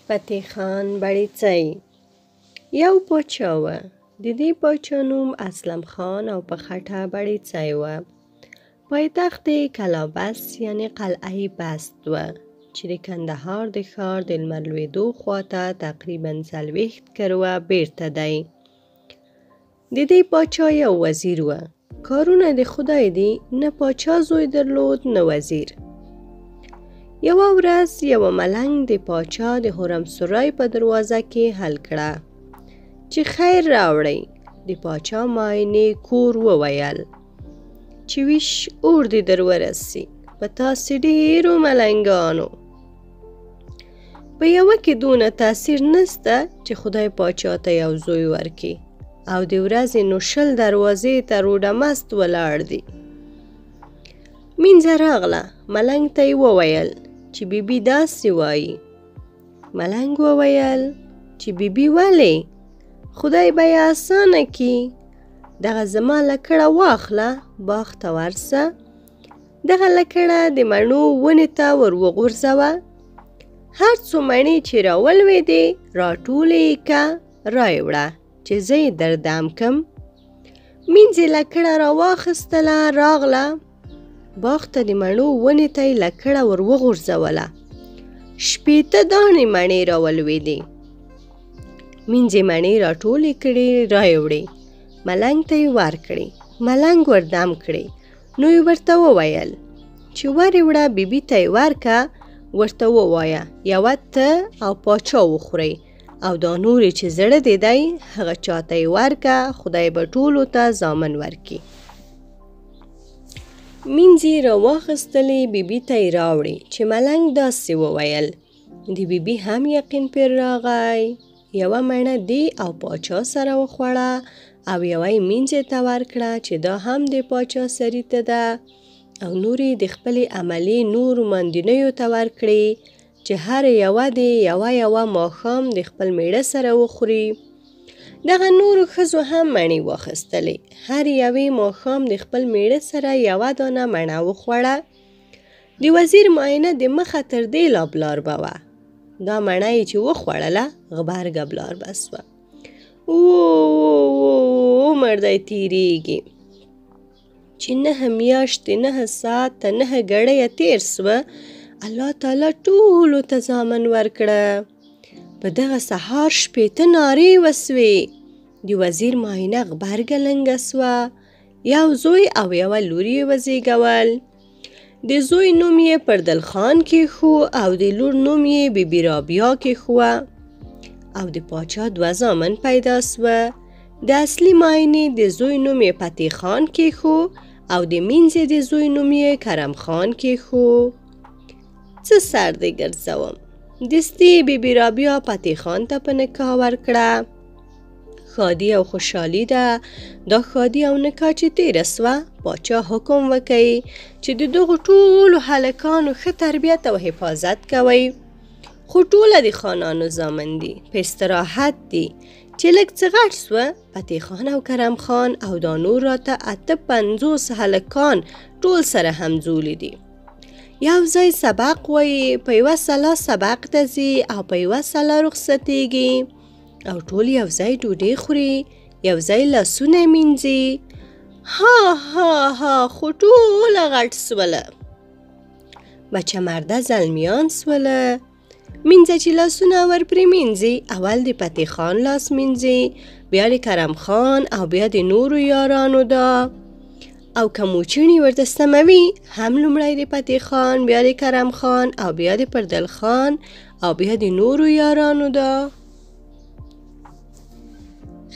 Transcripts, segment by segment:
فتح خان بړیڅی یو پاچا و. د دې پاچا نوم اسلم خان او په خټه بړیڅی و. پایتخت یې کلابست یعنی قلعه بست و چې د کندهار د ښار د لمر لوېدو خواته تقریبا 40 کروه بیرته دی. د دې پاچا یو وزیر و. کارونه د خدای دی، نه پاچا زوی درلود نه وزیر. یوه ورځ یوه ملنګ د پاچا د حرمسرای په دروازه کې حل کړه چې خیر راوړئ. د پاچا معاینې کور وویل چې ویش اور دې در ورسي په تاسې ډېرو ملنګانو. په یوه کې دونه تاثیر نسته چې خدای پاچا ته یو زوی ورکي او د ورځې نو 20 دروازې ته روډه مست ولاړ دي. مینځه راغله. ملنګ ته یې وویل چې بیبي داسې وایي. ملنګ وویل چې بیبي ولې؟ خدای به یې اسانه کي. دغه زما لکړه واخله، باغ ته ورسه. دغه لکړه د مڼو ونې ته ور وغورځوه. هر څو مڼې چې راولوېدې راټولې یې که، رایې وړه چې زه یې در دم کم. مینځې لکړه راواخیستله، راغله باغ ته د مڼو ونې ته یې لکړه ور وغورځوله. 18 دانې مڼې راولوېدې. مینځې مڼې راټولې کړې، رایې وړې ملنګ ته یې ورکړې. ملنګ ور دم کړې. نو یې ورته وویل چې ورې وړه بیبي ته یې ورکه، ورته ووایه یوه ته او پاچا وخورئ او دا نورې چې زړه دې دی هغه چاته یې ورکه، خدای به ټولو ته زامن ورکي. مینځې راواخیستلې، بیبي ته یې راوړې چې ملنګ داسې وویل. د بیبي هم یقین پرې راغی. یوه مڼه دی او پاچا سره وخوړه او یوه یې مینځې ته ورکړه چې دا هم د پاچا سري ته ده او نورې د خپلې عملي نورو مندینیو ته ورکړې چې هر یوه دې یوه ماښام د خپل میړه سره وخوري. دغه نورو ښځو هم مڼې واخیستلې. هر یوې ماښام د خپل میړه سره یوه دانه مڼه وخوړه. د وزیر معاینه د مخه تر دې لابلار به وه. دا مڼه یې چې وخوړله غبرګه بلار به سوه. عمر دی تیریږي چې 9 میاشتې 9 ساعته 9 ګړیه تیر سوه. الله تعالی ټولو ته زامن ورکړه. په دغه سهار 18 نارې وسوې. د وزیر معاینه غبرګه لنګه سوه. یو زوی او یوه لور یې وزیږول. د زوی نوم یې پردل خان کېښو او د لور نوم یې بیبي رابعه کېښوه او د پاچا 2 زامن پیدا سوه. د اصلي معاینې د زوی نوم یې فتح خان کېښو او د مینځې د زوی نوم یې کرم خان کېښو. څه سر دې ګرځوم. دستي بیبي رابعه فتح خان ته په نکاح ورکړه. ښادي او خوشحالي ده. دا ښادي او نکاح چې تیره سوه، پاچا حکم وکړي چې د دغو ټولو هلکانو ښه تربیت او حفاظت کوئ. خو ټوله د خانانو زامن دي، په استراحت دي. چې لږ څه غټ سوه، فتح خان او کرم خان او دا نور راته 58 هلکان ټول سره همزولي دي. یو ځای سبق وایي، په یوه سلا سبق ته ځي او په یوه سلا رخصتېږي او ټول یو ځای ډوډۍ خوري، یو ځای لاسونه مینځي. ها خو ټوله غټ سوله. بچه مرده زلمیان سوله. مینځه چې لاسونه ورپرې مینځي، اول د فتح خان لاس مینځي، بیا د کرم خان او بیا د نورو یارانو دا. او که موچڼې ورته سموي هم لومړی د فتح خان، بیا د کرم خان او بیا د پردل خان او بیا د نورو یارانو دا.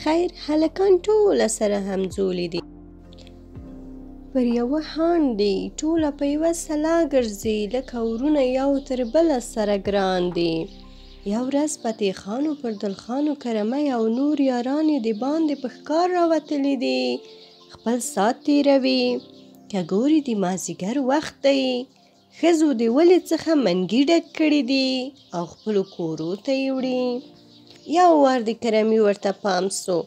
خیر هلکان ټوله سره همزولي دي. پر یوه هاڼ دي، ټوله په یوه سلا ګرځي، لکه ورونه یو تر بله سره ګران دي. یو ورځ فتح خان و پردل خان و کرمۍ او نور یاران یې د باندې په ښکار راوتلي دي. خپل ساعت تیروي. که ګوري د مازدیګر وخت دی. ښځو د ولې څخه منګي ډک کړي دي او خپلو کورو ته یې وړي. یو وار د کرمۍ ورته پام سو.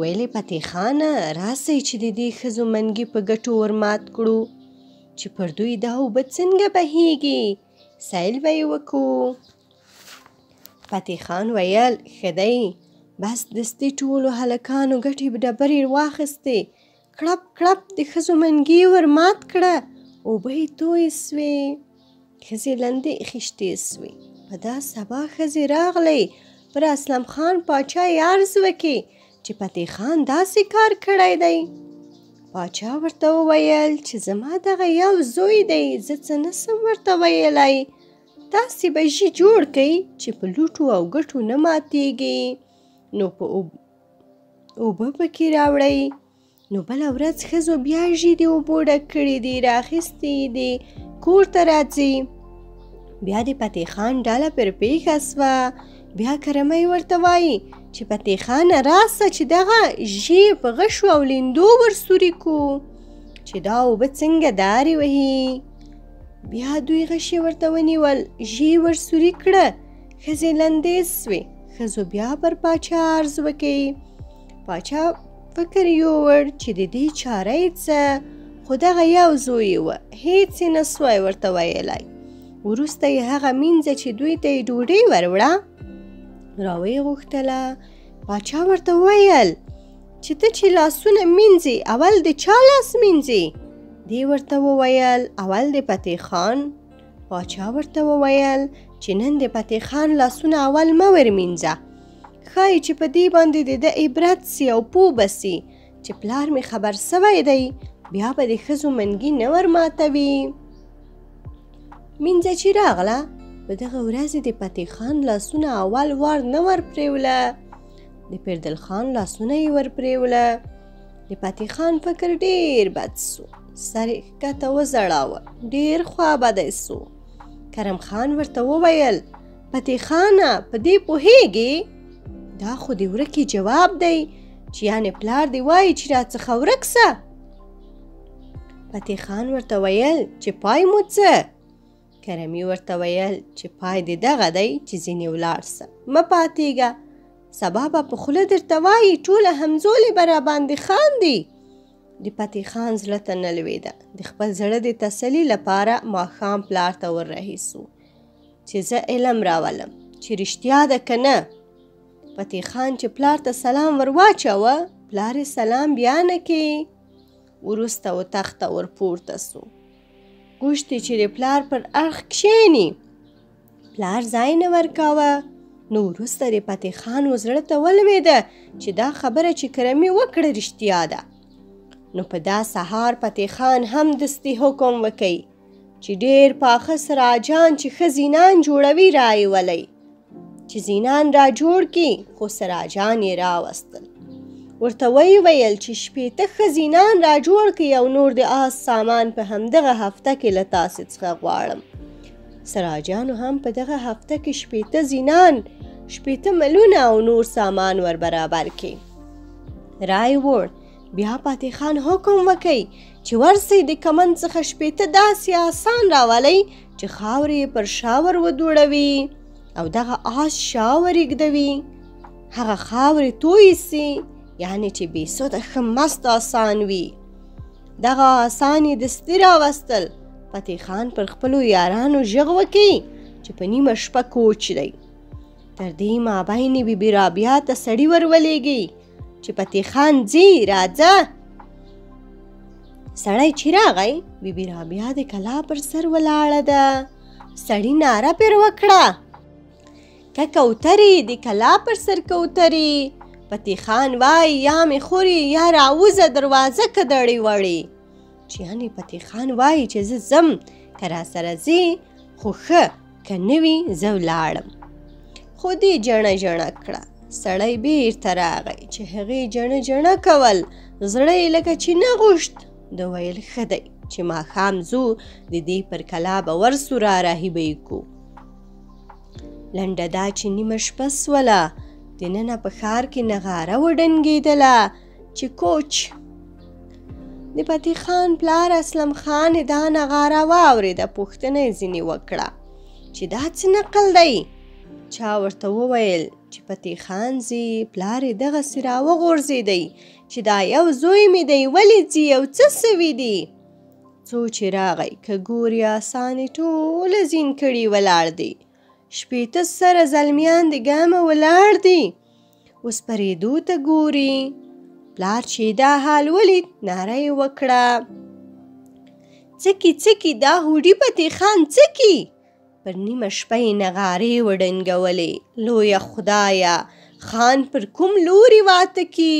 ویلې فتح خانه راسئ چې د دې ښځو منګي په ګټو ورمات کړو چې پر دوی دا اوبه څنګه بهیږي، سیل به یې وکړو. فتح خان ویل ښه دی. بس دستي ټولو هلکانو ګټې ډبرې واخیستې. کړپ کړپ د ښځو منګي ور مات کړه. اوبه یې تویې سوې. ښځې لندې خیشتې سوې. په دا سبا ښځې راغلی. پر اسلم خان پاچا یې عرض وکړي چې فتح خان داسې کار کړی دی. پاچا ورته وویل چې زما دغه یو زوی دی، زه څه نسم ورته ویلی. تاسې به ژي جوړ کړئ چې په لوټو او ګټو نه ماتېږي، نو په اوبه پکې راوړئ. نو بله ورځ ښځو بیا ژي د اوبو ډک کړي دي، راخیستې دي، کور ته راځي. بیا د فتح خان ډله پر پېښه سوه. بیا کرمۍ ورته وایي چې فتح خانه راسه چې دغه ژي په غشو او لیندو ورسوري کو چې دا اوبه څنګه دارې وهي. بیا دوی غشي ورته ونیول، ژي ورسوري کړه. ښځې لندې سوې. ښځو بیا پر پاچا عرض وکړي. پاچا فکر یووړ چې د دې چاره یې څه، خو دغه یو زوی یې وه، هېڅ یې نه سوای ورته ویلی. وروسته یې هغه مینځه چې دوی ته یې ډوډۍ وروړه راویې غوښتله. پاچا ورته وویل چې ته چې لاسونه مینځې اول د چا لاس مینځې؟ دی ورته وویل اول د فتح خان. پاچا ورته وویل چې نن د فتح خان لاسونه اول مه ورمینځه، ښایي چې په دې باندې د ده عبرت سي او پوه به سي چې پلار مې خبر سوی دی، بیا به د ښځو منګي نه ورماتوي. مینځه چې راغله، په دغه ورځ د فتح خان لاسونه اول وار نه ور پرېوله، د پیردل خان لاسونه یې ور پرېوله. د فتح خان فکر ډېر بد سو، سر یې ښکته وځړاوه، ډېر خوابدی سو. کرم خان ورته وویل فتح خانه په دې پوهېږې؟ دا خو د ورکې جواب دی چې یعنې پلار دی وایي چې راڅخه ورک سه. فتح خان ورته ویل چې پای مو څه؟ کرمي ورته ویل چې پای دې دغه دی چې ځینې ولاړ سه، مه پاتېږه، سبا به په خوله درته وایي ټوله همزولې به راباندې خاندي. د فتح خان زړه ته نه لوېده. د خپل زړه د تسلي لپاره ماښام پلار ته ور رهي سو چې زه علم راولم چې رښتیا ده که نه. فتح خان چې پلار ته سلام ور واچوه، پلار یې سلام بیا نه کې. وروسته و تخته ور پورته سو. غوښتې چې د پلار پر اړخ کښېني، پلار ځای نه ورکاوه. نو وروسته د فتح خان و زړه ته ولوېده چې دا خبره چې کرمي وکړه رښتیا ده. نو په دا سهار فتح خان هم دستي حکم وکړي چې ډېر پاخه سراجان چې ښه زینان جوړوي رایې ولئ، چې زینان را جوړ کړي. خو سراجان یې راوستل. ورته ویې ویل چې 80 ښه زینان را جوړ کړي او نور د آس سامان په همدغه هفته کې له تاسې څخه غواړم. سراجانو هم په دغه هفته کې 80 زینان، 80 ملونه او نور سامان ور برابر کړي. رای وړ. بیا فتح خان حکم وکړي چې ورسئ د کمند څخه 80 داسې آسان راولئ چې خاورې پر شاور ودوړوي او دغه آس شاور یږدوي. هغه خاورې تویې سي، یعنې چې بې سده ښه مست آسان وي. دغه آسان یې دستي راوستل. فتح خان پر خپلو یارانو غږ وکړي چې په نیمه شپه کوچ دی. تر دې مابین یې بیبي رابعه ته سړي ور ولېږي چې فتح خان ځي، راځه. سړی چې راغی، بیبي رابعه د کلا پر سر ولاړه ده. سړي ناره پر وکړه که کوترې د کلا پر سر کوترې. فتح خان وای یا مې خوري یا راوځه دروازه که دړې وړې. چې یعنې فتح خان وایي چې زه ځم، که را سره ځې خو ښه، که نه وي زه ولاړم. خو دې جڼه جڼه کړه. سړی بیرته راغی چې هغې جڼه جڼه کول. زړه یې لکه چې نه غوښت. ده ویل ښه دی چې ماښام ځو، د دې پر کلا به ورسو، را راهي به یې کو. لنډه دا چې نیمه شپه سوله. دننه په ښار کې نغاره وډنګېدله چې کوچ. د فتح خان پلار اسلم خان دا نغاره واورېده. پوښتنه یې ځینې وکړه چې دا څه نقل دی؟ چا ورته وویل چې فتح خان ځي، پلار یې دغسې راوغورځېدی چې دا یو زوی مې دی، ولې ځي او څه سوي دي؟ څو چې راغی که ګوري آسانې ټوله زین کړي ولاړ دی. شپېته سره زلمیان د ګامه ولاړ دي، اوس پرېدو ته ګوري. پلار چې دا حال ولید ناره یې وکړه، څکي څکي دا هوډي فتح خان څکي. پر نیمه شپه یې نغارې وډنګولې، لویه خدایه خان پر کوم لوري واته کی.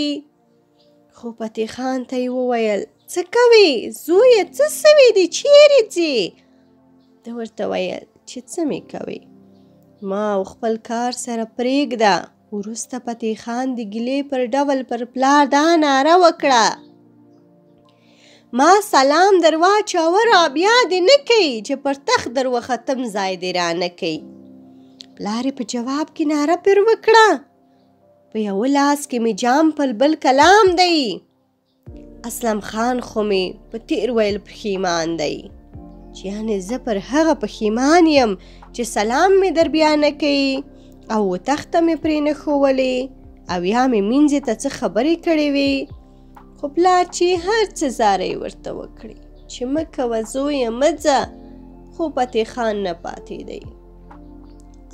خو فتح خان ته یې وویل څه کوې زویه، څه سوي دي، چیرې ځې؟ ده ورته ویل چې څه مې کوې، ما او خپل کار سره پرېږده. وروسته فتح خان د ګیلې پر ډول پر پلار دا ناره وکړه، ما سلام در واچاوه رابیا دې نه کوي چې پر تخت در وختم ځای دې رانه کوي. پلار یې په جواب کې ناره پر وکړه، په یوه لاس کې مې جام په بل کلام دی. اسلم خان خو مې په تیر ویل پښیمان دی، چې یعنې زه پر هغه پښیمان یم چې سلام مې در بیا نه کوي او تخته مې پرې نه ښولې او یا مې مینځې ته څه خبرې کړې وې. خو پلار چې هر څه زارۍ ورته وکړي چې مه کوه زویه مه ځه، خو فتح خان نه پاتېدی.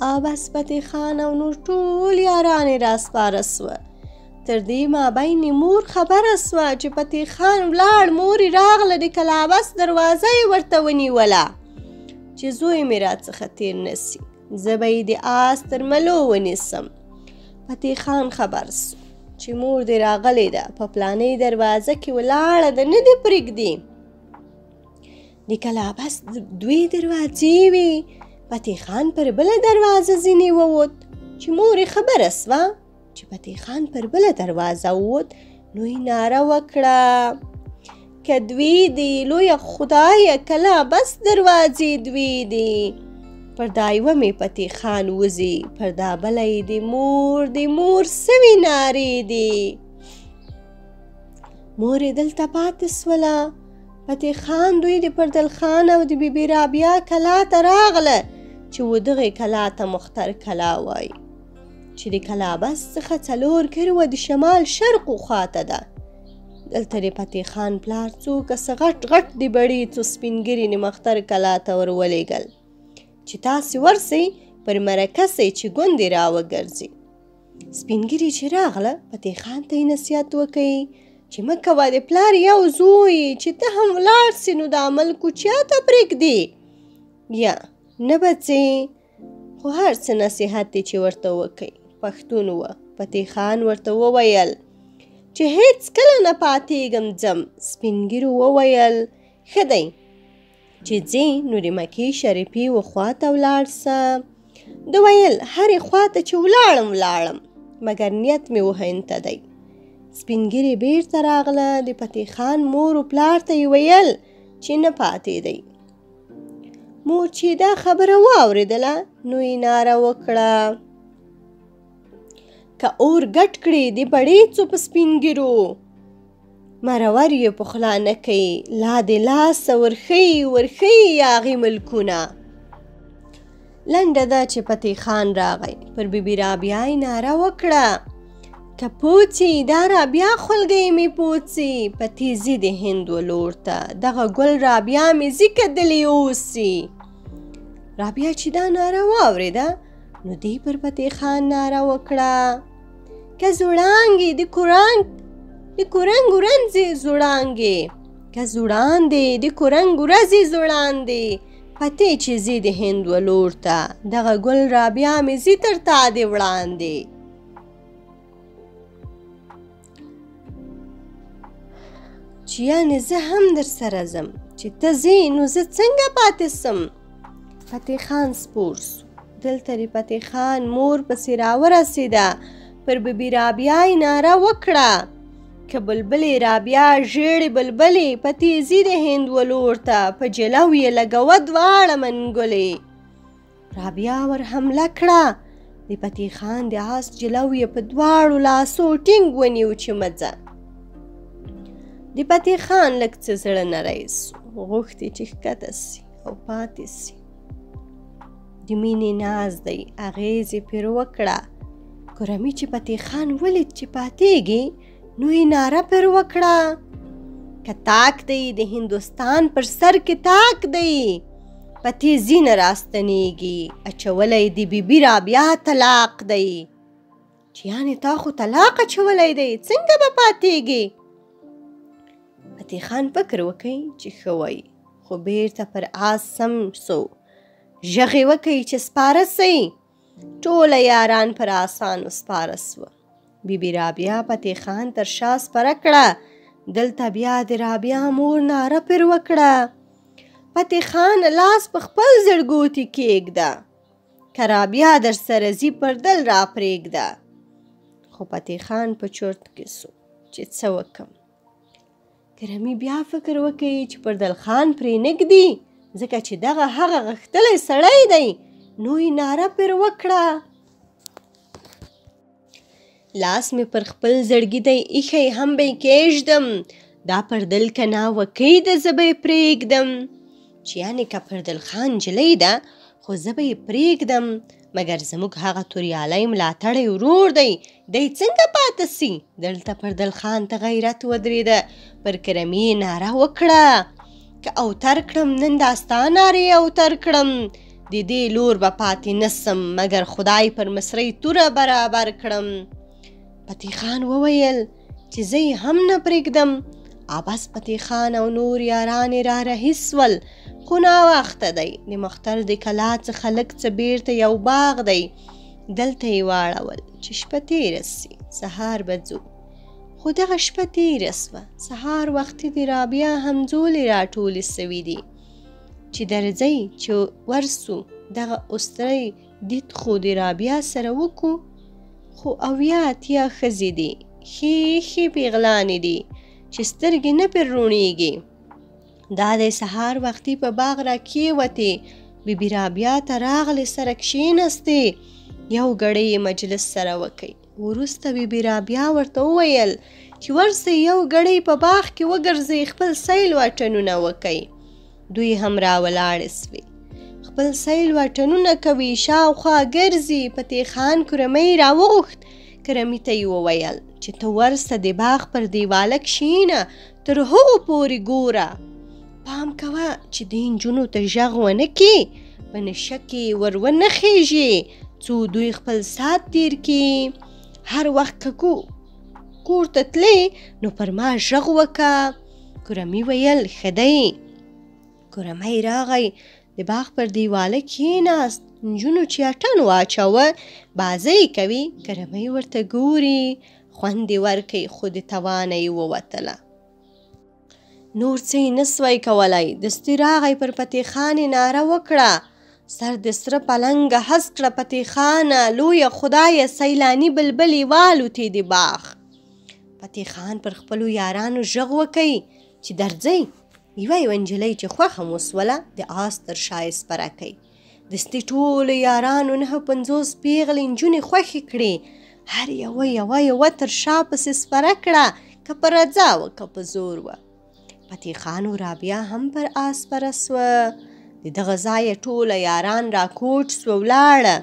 او بس فتح خان او نور ټول یاران یې راسپاره سوه. تر دې مابین مور خبره سوه چې فتح خان ولاړ، مور یې راغله، د کلابس دروازه یې ورته ونیوله چې زوی مې راڅخه تېر نه سي، زه به یې د آس تر ملو ونیسم. فتح خان خبر سو چې مور دې راغلې ده، په پلانۍ دروازه کې ولاړه ده، نه دې پرېږدي. د کلابس دوې دروازې وې، فتح خان پر بله دروازه ځینې ووت. چې مور یې خبره سوه چې فتح خان پر بله دروازه ووت، نو یې ناره وکړه، که دوی دي لویه خدایه کلابس دروازې دوی دي. پر دا یوه مې فتح خان وځي، پر دا بله یې د مور سوي نارې دي. مور یې دلته پاتې سوله. فتح خان دوی د پردل خان او د بیبي رابیا کلا ته راغله چې و دغې کلا ته مختر کلا وایي، چې د کلابس څخه 4 کروه د شمال شرق خواته ده. دلته د فتح خان پلار څو کسه غټ غټ د بړیڅو سپین ږیري د مختر کلا ته ور ولېږل چې تاسې ورسئ پر مرکه سئ چې ګوندې راوګرځي. سپین ږیري چې راغله فتح خان ته یې نصیحت وکړي چې مه کوه، د پلار یو زوی چې ته هم ولاړ سې نو دا ملک چا ته پرېږدي یا نه به ځې. خو هر څه نصیحت دی چې ورته وکړي پښتون وه. فتح خان ورته وویل چې هیڅ کله نه پاتېږم ځم. سپین ږیرو وویل ښه دی چې ځې نو د مکې شریفې و خواته ولاړ سه. ده ویل هرې خواته چې ولاړم مګر نیت مې وهند ته دی. سپین ږیري بیرته راغله، د فتح خان مور و پلار ته یې ویل چې نه پاتېدی. مور چې دا خبره واورېدله نو یې ناره وکړه، که اور ګډ کړي د بړیڅو په سپین ږیرو، مرور یې په خوله نه کوي، لا د لاسه ورښیي هغې ملکونه. لنډه ده چې فتح خان راغی، پر بیبي رابیا یې ناره وکړه، که پوڅي دا رابیا خولګۍ مې پوڅي، په تیزي د هند ولور ته دغه ګل رابیا مې زیږېدلې اوسي. رابیا چې دا ناره واورېده نو دی پر فتح خان ناره وکړه، که زوړانګې د کورنګ ورځې زوړانګې، که زوړاندې د کورنګ ورځې زوړاندې، پتې چې زی د هند ولور ته دغه ګل رابیا مې زی تر تا دې وړاندې. چې یعنې زه هم در سره ځم، چې ته ځې نو زه څنګه پاتې سم؟ فتح خان سپور سو. دلته د فتح خان مور پسې راورسېده، پر بیبي رابیا یې ناره وکړه، که بلبلې رابیا ژېړې بلبلې، په تیزي د هند ولور ته په جلو یې لګوه دواړه منګلې. رابیا ور حمله کړه، د فتح خان د آس جلو یې په دواړو لاسو ټینګ ونیو چې مه ځه. د فتح خان لږ څه زړه نری سو، غوښتې چې ښکته سي او پاتې سي. د مینې ناز دی، اغېز یې پرې وکړه. کورمي چې فتح خان ولید چې پاتېږي نو یې ناره پر وکړه، که تاک دی د هندوستان پر سر کې تاک دی، په تیزي نه راستنېږي. اچولی د بیبي رابعه طلاق دی. چې یعنې تا خو طلاق اچولی دی، څنګه به پاتېږي؟ فتح خان فکر وکړ چې ښه وایي، خو بیرته پر آس سم سو. غږ یې وکړ چې سپاره سئ. ټوله یاران پر آسانو سپاره سوه. بیبي رابعه فتح خان تر شا سپره کړه. دلته بیا د رابعه مور ناره پر وکړه. فتح خان لاس په خپل زړګوتي کېږده، که رابعه در سره ځي پر دل را پرېږده. خو فتح خان په چرت کې سو چې څه وکم. کرمي بیا فکر وکړي چې پر دل خان پرې نږدي، ځکه چې دغه هغه غښتلی سړی دی. نو یې ناره پر وکړه. لاس مې پر خپل زړګي دی ایښی، هم به یې کېږدم. دا پر دل که ناوکۍ ده زه به یې پرېږدم. چې یعنې که پر دل خان نجلۍ ده، خو زه به یې پرېږدم. مګر زموږ هغه توریالی ملاتړی ورور دی، دی څنګه پاته سي؟ دلته پر دل خان ته غیرت ودرېده. پر کرمي ناره وکړه، که اوتر کړم نن دا ستا نارې اوتر کړم. د دې لور به پاتې نسم، مګر خدای پر مصرۍ توره برابر کړم. فتح خان وویل چې زه یې هم نه پرېږدم. بس فتح خان او نور یاران یې را رهي سول. خو ناوخته دی. د مختر د کلا څخه لږ څه بیرته یو باغ دی. دلته یې واړول چې شپه تېره سي، سهار به ځو. خو دغه شپه تېره سوه. سهار وختي د رابعه همزولې راټولې سوي دي چې درځئ چې ورسو دغه استری دید خو د رابعه سره وکو. خو اویا اتیا ښځې دي، ښې ښې پیغلانې دي چې سترګې نه پر روڼېږي. دا د سهار وختي په باغ را کېوتې. بیبي رابعه ته راغلې، سره کښېنستې. یو ګړی یې مجلس سره وکئ. وروسته بیبي رابعه ورته وویل چې ورسئ یو ګړی په باغ کې وګرځئ، خپل سیل واټنونه وکئ. دوی هم راولاړې سوې، خپل سیل واټنونه کوي، شاوخوا ګرځي. فتح خان کرمۍ راوغوښت. کرمي ته یې وویل چې ته ورسه د باغ پر دیواله کښېنه، تر هغو پورې ګوره. پام کوه چې دې نجونو ته غږ ونه کړي، په نشه کې ور ونه خېژي، څو دوی خپل ساعت تېر کړي. هر وخت که کور ته تلې نو پر ما غږ وکړه. کرمي ویل ښه دی. کرمۍ راغی، د باغ پر دیواله کېناست. نجونو چې اټن واچوه، بازۍ کوي. کرمۍ ورته ګوري، خوند یې ورکوي، خو د توانه یې ووتله. نور څه یې نسوی کولی. دستي راغی، پر فتح خان یې ناره وکړه. سر د سره پلنګه هس کړه فتح خانه، لویه خدایه سیلاني بلبلې والوتې د باغ. فتح خان پر خپلو یارانو غږ وکئ چې درځئ. یوه نجلۍ چې خوښه مو سوله، د آس تر شا یې سپره کئ. دستي ټولو یارانو 950 پیغلې نجونې خوښې کړې. هر یوه تر شا پسې سپره کړه، که په رضا وه که په زور وه. فتح خان و رابعه هم پر آس سپره سوه. د دغه ځایه ټوله یاران را کوټ سوه ولاړه.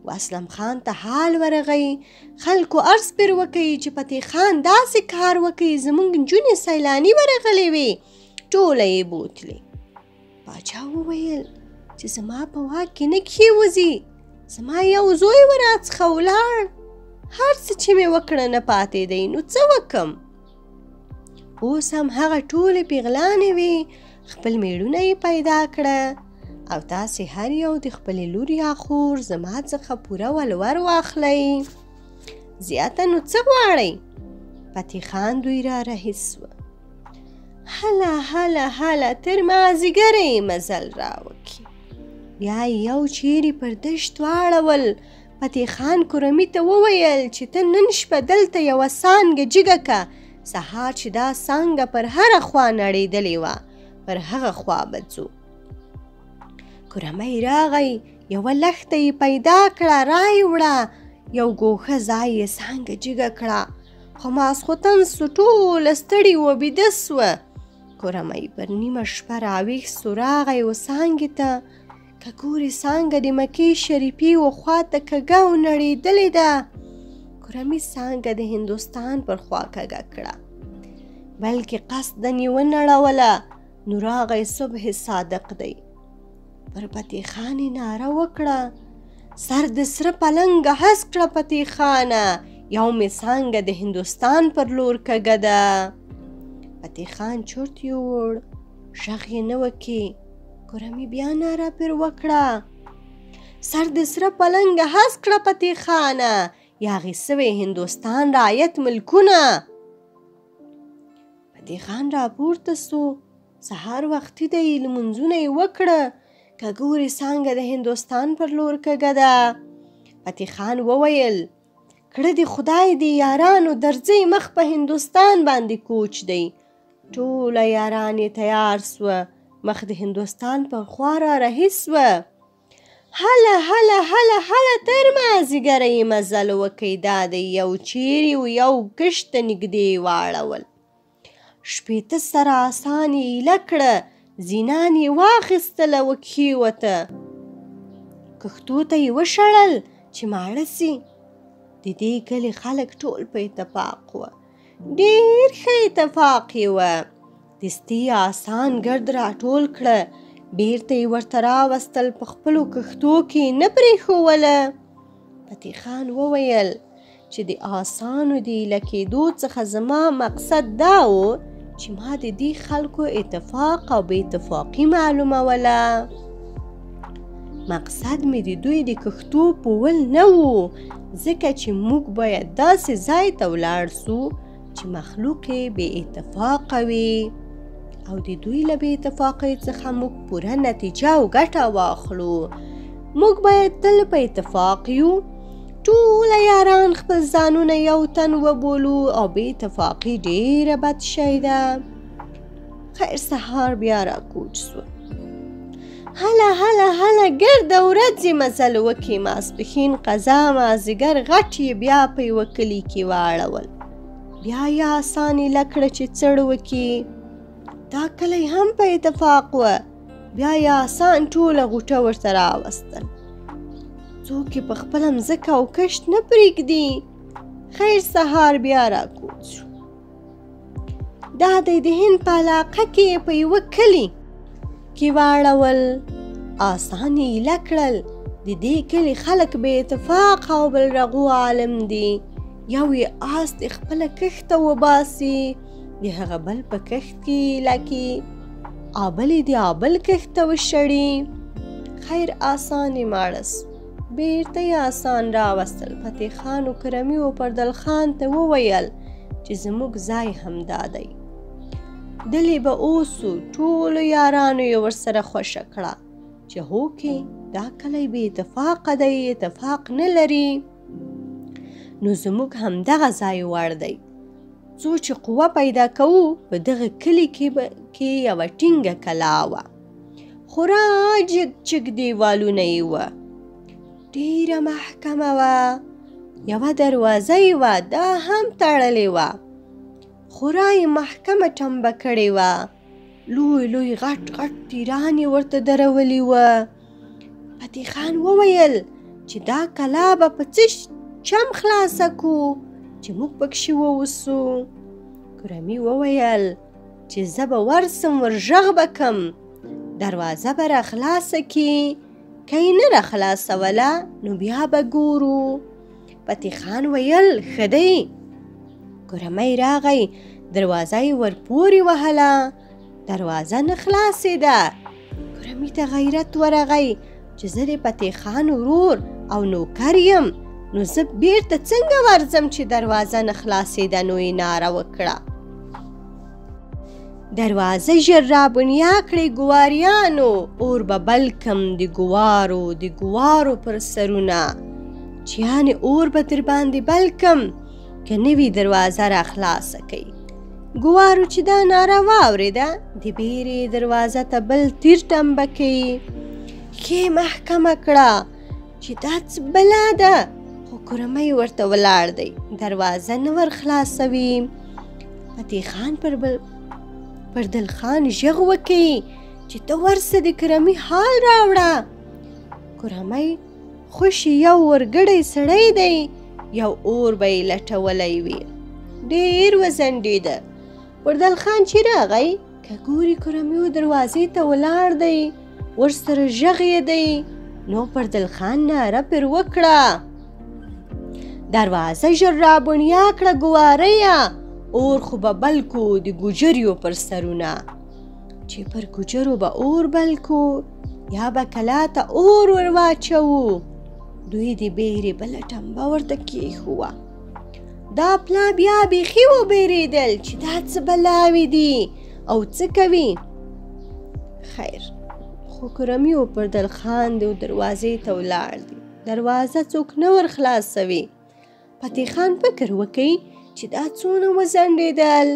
و اسلم خان ته حال ورغی. خلکو عرض پر وکئ چې فتح خان داسې کار وکئ، زموږ نجونې سیلاني ورغلې وې، ټوله یې بوتلې. باچا وویل چې زما په واک کې نه کښېوځي، زما یو زوی و راڅخه ولاړ، هر څه چې مې وکړه نه پاتې دی، نو څه وکم؟ اوس هم هغه ټولې پیغلانې وې، خپل میړونه یې پیدا کړه، او تاسې هر یو د خپلې لور یا خور زما څخه پوره ولور واخلئ. زیاته نو څه غواړئ؟ فتح خان دوی را رهي سوه. هله تر مازدیګره یې مزل راوکړي. بیا یو چیرې پر دشت واړول. فتح خان کرمي ته وویل چې ته نن شپه دلته یوه څانګه جګه که، سهار چې دا څانګه پر هره خوا نړېدلې وه، پر هغه خوا به ځو. کرمۍ راغی، یوه لښته یې پیدا کړه، رای وړه، یو ګوښه ځای یې څانګه جګه کړه. خو ماسخوتن سو، ټوله ستړي و بیده سوه. کرمۍ پر نیمه شپه راویښ سو، راغی و څانګې ته. که ګوري څانګه د مکې شریفې و خواته کږه او نړېدلې ده. کرمي څانګه د هندوستان پر خوا کږه کړه، بلکې قصدن یې ونړوله. نو راغی صبح صادق دی. پر فتح خان یې ناره وکړه، سر د سره پلنګه هس کړه فتح خانه، یو مې څانګه د هندوستان پر لور کږه ده. فتح خان چورت یوړ، غږ یې نه وکړي. کورمي بیا ناره پر وکړه، سر د سره پلنګه هس کړه فتح خانه، یاغې سوی هندوستان رایت ملکونه. فتح خان راپورته سو، سهار وختي دی، لمونځونه یې وکړه، که ګورې څانګه د هندوستان پر لور کږه ده. فتح خان وویل، کړه دې خدای دې یارانو درځئ، مخ په هندوستان باندې کوچ دی. ټوله یاران یې تیار سوه، مخ د هندوستان پر خوا را رهي سوه. هله هله هله هله تر مازدیګره یې مزل وکئ، دا د یو چیرې و یو کشت ته نږدې واړول. شپېته سره آسان یې ایله کړه، زینان یې واخیستله وکښېوته. کښتو ته یې وشړل چې ماړه سي. د دې کلي خلک ټول په اتفاق وه، ډېر ښه اتفاق یې وه. دستي آسان ګرد راټول کړه، بیرته یې ورته راوستل، په خپلو کښتو کې نه پرېښوله. فتح خان وویل چې د آسانو د ایله کېدو څخه زما مقصد دا و چې ما د دې خلکو اتفاق او بې اتفاقي معلوموله. مقصد مې د دوی د کښتو پول نه و، ځکه چې موږ باید داسې ځای ته ولاړ سو چې مخلوق یې بې اتفاقه وي، او د دوی له بې اتفاقۍ څخه موږ پوره نتیجه او ګټه واخلو. موږ باید تل په اتفاق یو، ټوله یاران خپل ځانونه یو تن وبولو، او بې اتفاقي ډېره بد شی ده. خیر سهار بیا راکوچ سو، هله هله هله ګرده ورځې مزل وکړي. ماسپښین قضا مازدیګر غټ یې بیا په یوه کلي کې واړول. بیا یې آسان ایله کړه چې څړ وکړي. دا کلی هم په اتفاق وه. بیا یې آسان ټوله غوټه ورته راوستل. څوک یې په خپله مځکه او کښت نه پرېږدي. خیر سهار بیا راکوچ شو. دا دی د هند په علاقه کې په یوه کلي کې واړول. آسان یې ایله کړل، د دې کلي خلک بې اتفاق او بالرغو عالم دي. یو یې آس د خپله کښته وباسي، د هغه بل په کښت کې ایله کړي، او بل یې د بل کښته وشړي. خیر آسان یې ماړه سو، بیرته یې آسان راوستل. فتح خان و کرمي و پردل خان ته وویل چې زموږ ځای همدا دی، دلې به اوسو. ټولو یارانو یې ورسره خوښه کړه چې هوکې دا کلی بې اتفاقه دی، اتفاق نه لري، نو زموږ همدغه ځای وړ دی. څو چې قوه پیدا کوو، په دغه کلي کې یوه ټینګه کلا وه، خورا جګ جګ دیوالونه یې وه، ډېره محکمه وه. یوه دروازه یې وه، دا هم تړلې وه، خورا یې محکمه ټمبه کړې وه. لوی لوی غټ غټ تیران یې ورته درولي وه. فتح خان وویل چې دا کلا به په څه چم خلاصه کو چې موږ پکښې واوسو. کرمي وویل چې زه به ورسم، ورغږ به کم، دروازه به را خلاصه کړي، که یې نه را خلاصوله نو بیا به ګورو. فتح خان ویل ښه دی. کرمي راغی، دروازه یې ورپورې وهله، دروازه نه خلاصېده. کرمي ته غیرت ورغی چې زه د فتح خان ورور او نوکر یم، نو زه بیرته څنګه ورځم چې دروازه نه خلاصېده. نو یې ناره وکړه، دروازه ژر رابنیا کړئ ګواریانو، اور به بل کم د ګوارو پر سرونه، چې یعنې اور به در باندې بل کم که نه وي دروازه را خلاصه کوي. ګوارو چې دا ناره واورېده، د بیرې دروازه ته بل تیر ټمبه کوي، ښې محکمه کړه چې دا څه بلا ده. خو کرمي ورته ولاړ دی، دروازه نه ور خلاصوي. فتح خان پردل خان غږ وکړي چې ته ورسه د کرمي حال راوړه. کرمي خوشي یو ورګړی سړی دی، یو اور به یې لټولی وي، ډېر وځنډېده. پردل خان چې راغی، که ګوري کرمي دروازې ته ولاړ دی، ورسره ږغ یې دی. نو پردل خان ناره پر وکړه، دروازه ژر رابڼیا کړه ګواريه، اور خو به بل کو د ګوجریو پر سرونه. چې پر ګوجرو به اور بل کو یا به کلا ته اور ور واچوو. دوی د بیرې بله ټمبه ورته کېښووه. دا پلا بیا بیخي وبېرېدل چې دا څه بلاوې دي او څه کوي. خیر، خو کرمي او پردل خان د دروازې ته ولاړ دي. دروازه څوک نه ور خلاصوي. فتح خان فکر وکړي چې دا څونه وځنډېدل.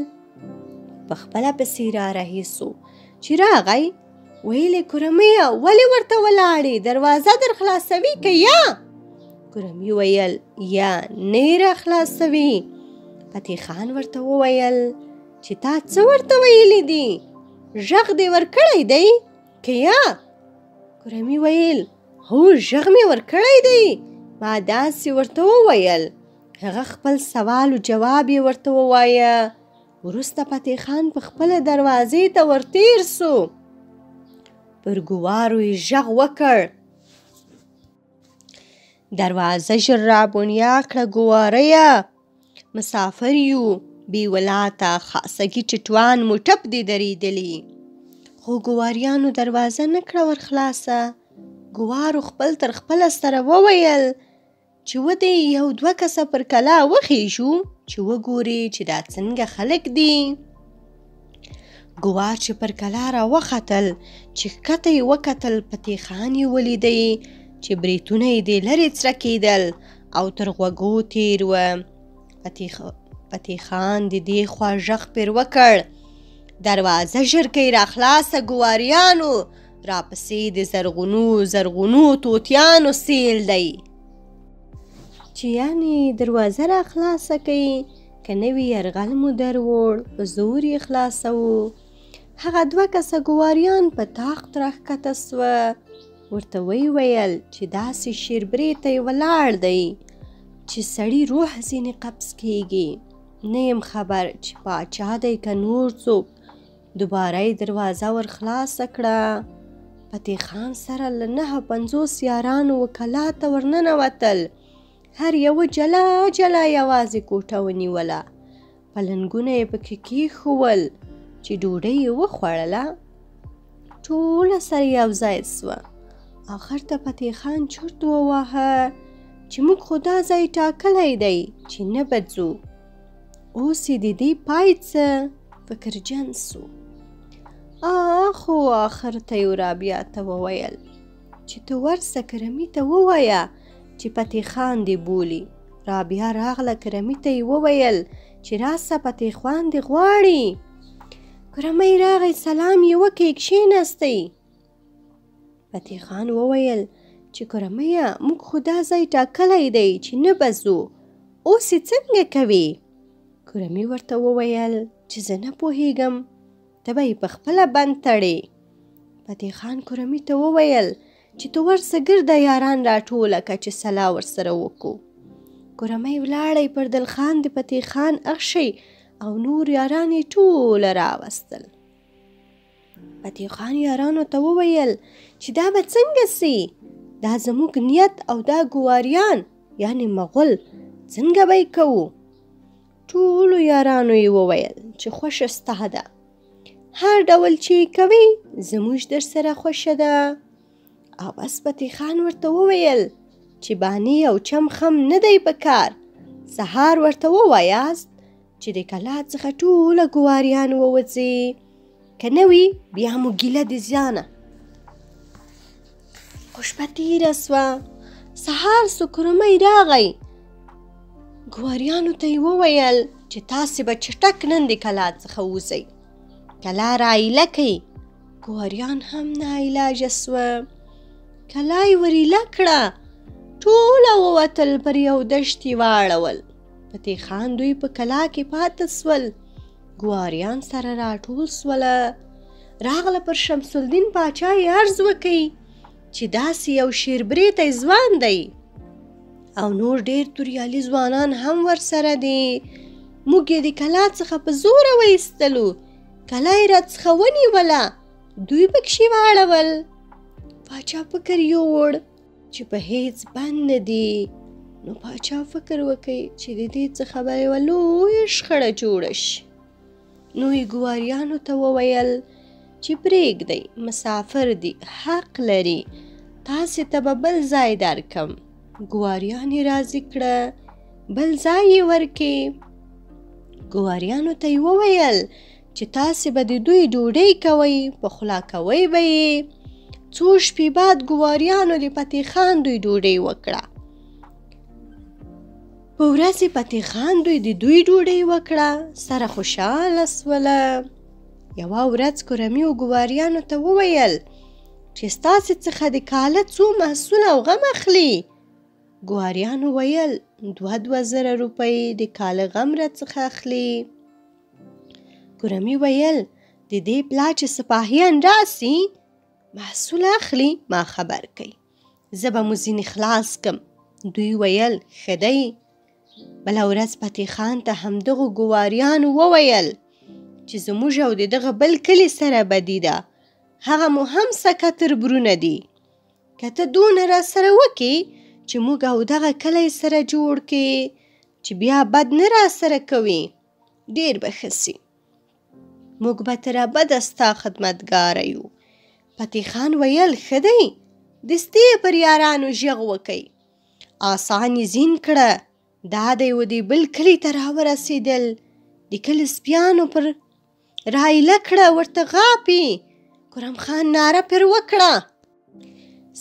پخپله پسې را رهي سو. چې راغی ویلې کرمیه ولې ورته ولاړې؟ دروازه در خلاصوي که یا؟ کرمي ویل یا نه یې را خلاصوي. فتح خان ورته وویل چې تا څه ورته ویلي دي؟ غږ دې ورکړی دی که یا؟ کرمي ویل هو غږ مې ورکړی دی. ما داسې ورته وویل. هغه خپل سوال و جواب یې ورته ووایه. وروسته فتح خان په خپله دروازې ته ورتیر سو. پر ګوارو یې غږ وکړ. دروازه ژر رابڼیا کړه ګواريه، مسافر یو بې ولاته خاصګي ټټوان مو ټپ دې درېدلي. خو ګواریانو دروازه نه کړه ور خلاصه. ګوارو خپل تر خپله سره وویل چې ودې یو دوه کسه پر کلا وخیژو چې وګوري چې دا څنګه خلک دي. ګوار چې پر کلا را وختل چې ښکته یې وکتل، فتح خان یې ولیدی چې بریتونه یې د لرې څرکېدل او تر غوږو تېر وه. فتح خان د دې خوا غږ پر وکړ، دروازه ژر کئ را خلاصه ګواریانو، راپسې د زرغونو توتیانو سیل دی. چې یعنې دروازه را خلاصه کئ که نوي یرغل مو دروړ په زور یې خلاصوو. هغه دوه کسه ګواریان په طاقت راښکته سوه. ورته ویل چې داسې شیربرې ته یې ولاړ دی چې سړي روح ځینې قبض کېږي. نه یم خبر چې پاچا دی که نور څوک. دوباره یې دروازه ور خلاصه کړه. فتح خان سره له 950 یارانو و کلا ته ورننوتل. هر یوه جلا جلا یوازې کوټه ونیوله. پلنګونه یې پکې کېښول. چې ډوډۍ یې وخوړله ټوله سره یو ځای سوه. آخر ته فتح خان چرت وواهه چې موږ خو دا ځای ټاکلی دی چې نه به ځو. اوس یې د دې پای څه؟ فکرجن سو. خو آخر ته یې رابعه ته وویل چې ته ورسه کرمي ته ووایه چې فتح خان دې بولي. رابعه راغله کرمي ته یې وویل چې راسه فتح خان دې غواړي. کرمۍ راغی سلام یې وکړ کښېنستی. فتح خان وویل چې کرمیه موږ خو دا ځای ټاکلی دی چې نه به ځو. اوس یې څنګه کوې؟ کرمي ورته وویل چې زه نه پوهېږم، ته به یې په خپله بند تړې. فتح خان کرمي ته وویل چې ته ورسه ګرده یاران راټوله که چې سلا ورسره وکړو. کرمۍ ولاړی، پردل خان د فتح خان اخشی او نور یاران یې ټوله راوستل. فتح خان یارانو ته وویل چې دا به څنګه سي؟ دا زموږ نیت او دا ګواریان یعنی مغول څنګه به یې کوو؟ ټولو یارانو یې وویل چې خوښه ستا ده، هر ډول چې یې کوئ زموږ در سره خوښه ده. او بس فتح خان ورته وویل چې باني او چم خم نه دی په کار. سهار ورته ووایاست چې د کلا څخه ټوله ګواریان ووځي، که نه وي بیا مو ګیله د زیانه. خو شپه تېره سوه. سهار سو، کرمۍ راغی. ګواریانو ته یې وویل چې تاسې به چټک نن د کلا څخه وځئ، کلا را ایله کئ. ګواریان هم ناعلاجه سوه. کلا یې ور ایله کړه. ټوله ووتل، پر یو دشت یې واړول. فتح خان دوی په کلا کې پاته سول. ګواریان سره راټول سوله. راغله پر شمس الدین پاچا یې عرض وکړي چې داسې یو شیربریتی ځوان دی او نور ډېر توریالي ځوانان هم ورسره دي. موږ یې د کلا څخه په زوره وایستلو، کلا یې راڅخه ونیوله، دوی پکښې واړول. پاچا فکر یوړ چې په هیڅ بند نه دي. نو پاچا فکر وکړ چې د دې څخه به یوه لویه شخړه جوړه شي. نو یې ګواریانو ته وویل چې پرېږدئ، مسافر دي، حق لري، تاسې ته به بل ځای درکم. ګواریان یې راضي کړه، بل ځای یې ورکې. ګواریانو ته یې وویل چې تاسې به د دوی ډوډۍ کوئ، پخلا کوئ به یې. څو شپې بعد ګواریانو د فتح خان دوی ډوډۍ وکړه. په ورځ فتح خان دوی د دوی ډوډۍ وکړه، سره خوشحاله سوله. یوه ورځ کورمي ګواریانو ته وویل چې ستاسې څخه د کاله څو محصول او غم اخلي؟ ګواریانو ویل 2,000 روپۍ د کاله غم راڅخه اخلي. کورمي ویل د دې پلا چې سپاهیان راسي محصول اخلي ما خبر کړئ، زه به مو ځینې خلاص کم. دوی ویل ښه دی. بله ورځ فتح خان ته همدغو ګواریانو وویل چې زموږ او د دغه بل کلي سره بدي ده، هغه مو هم سکه تربرونه دي. که ته دونه را سره وکې چې موږ او دغه کلی سره جوړ کې، چې بیا بد نه را سره کوي، ډېر به ښه سي. موږ به تر ابده ستا خدمتګاره یو. فتح خان ویل ښه دی، دستي یې پر یارانو ژغ وکئ. آسان یې زین کړه. دا د یو دې بل کلي ته راورسېدل. د کلي سپیانو پر رایله کړه ورته غاپي. کرم خان ناره پر وکړه،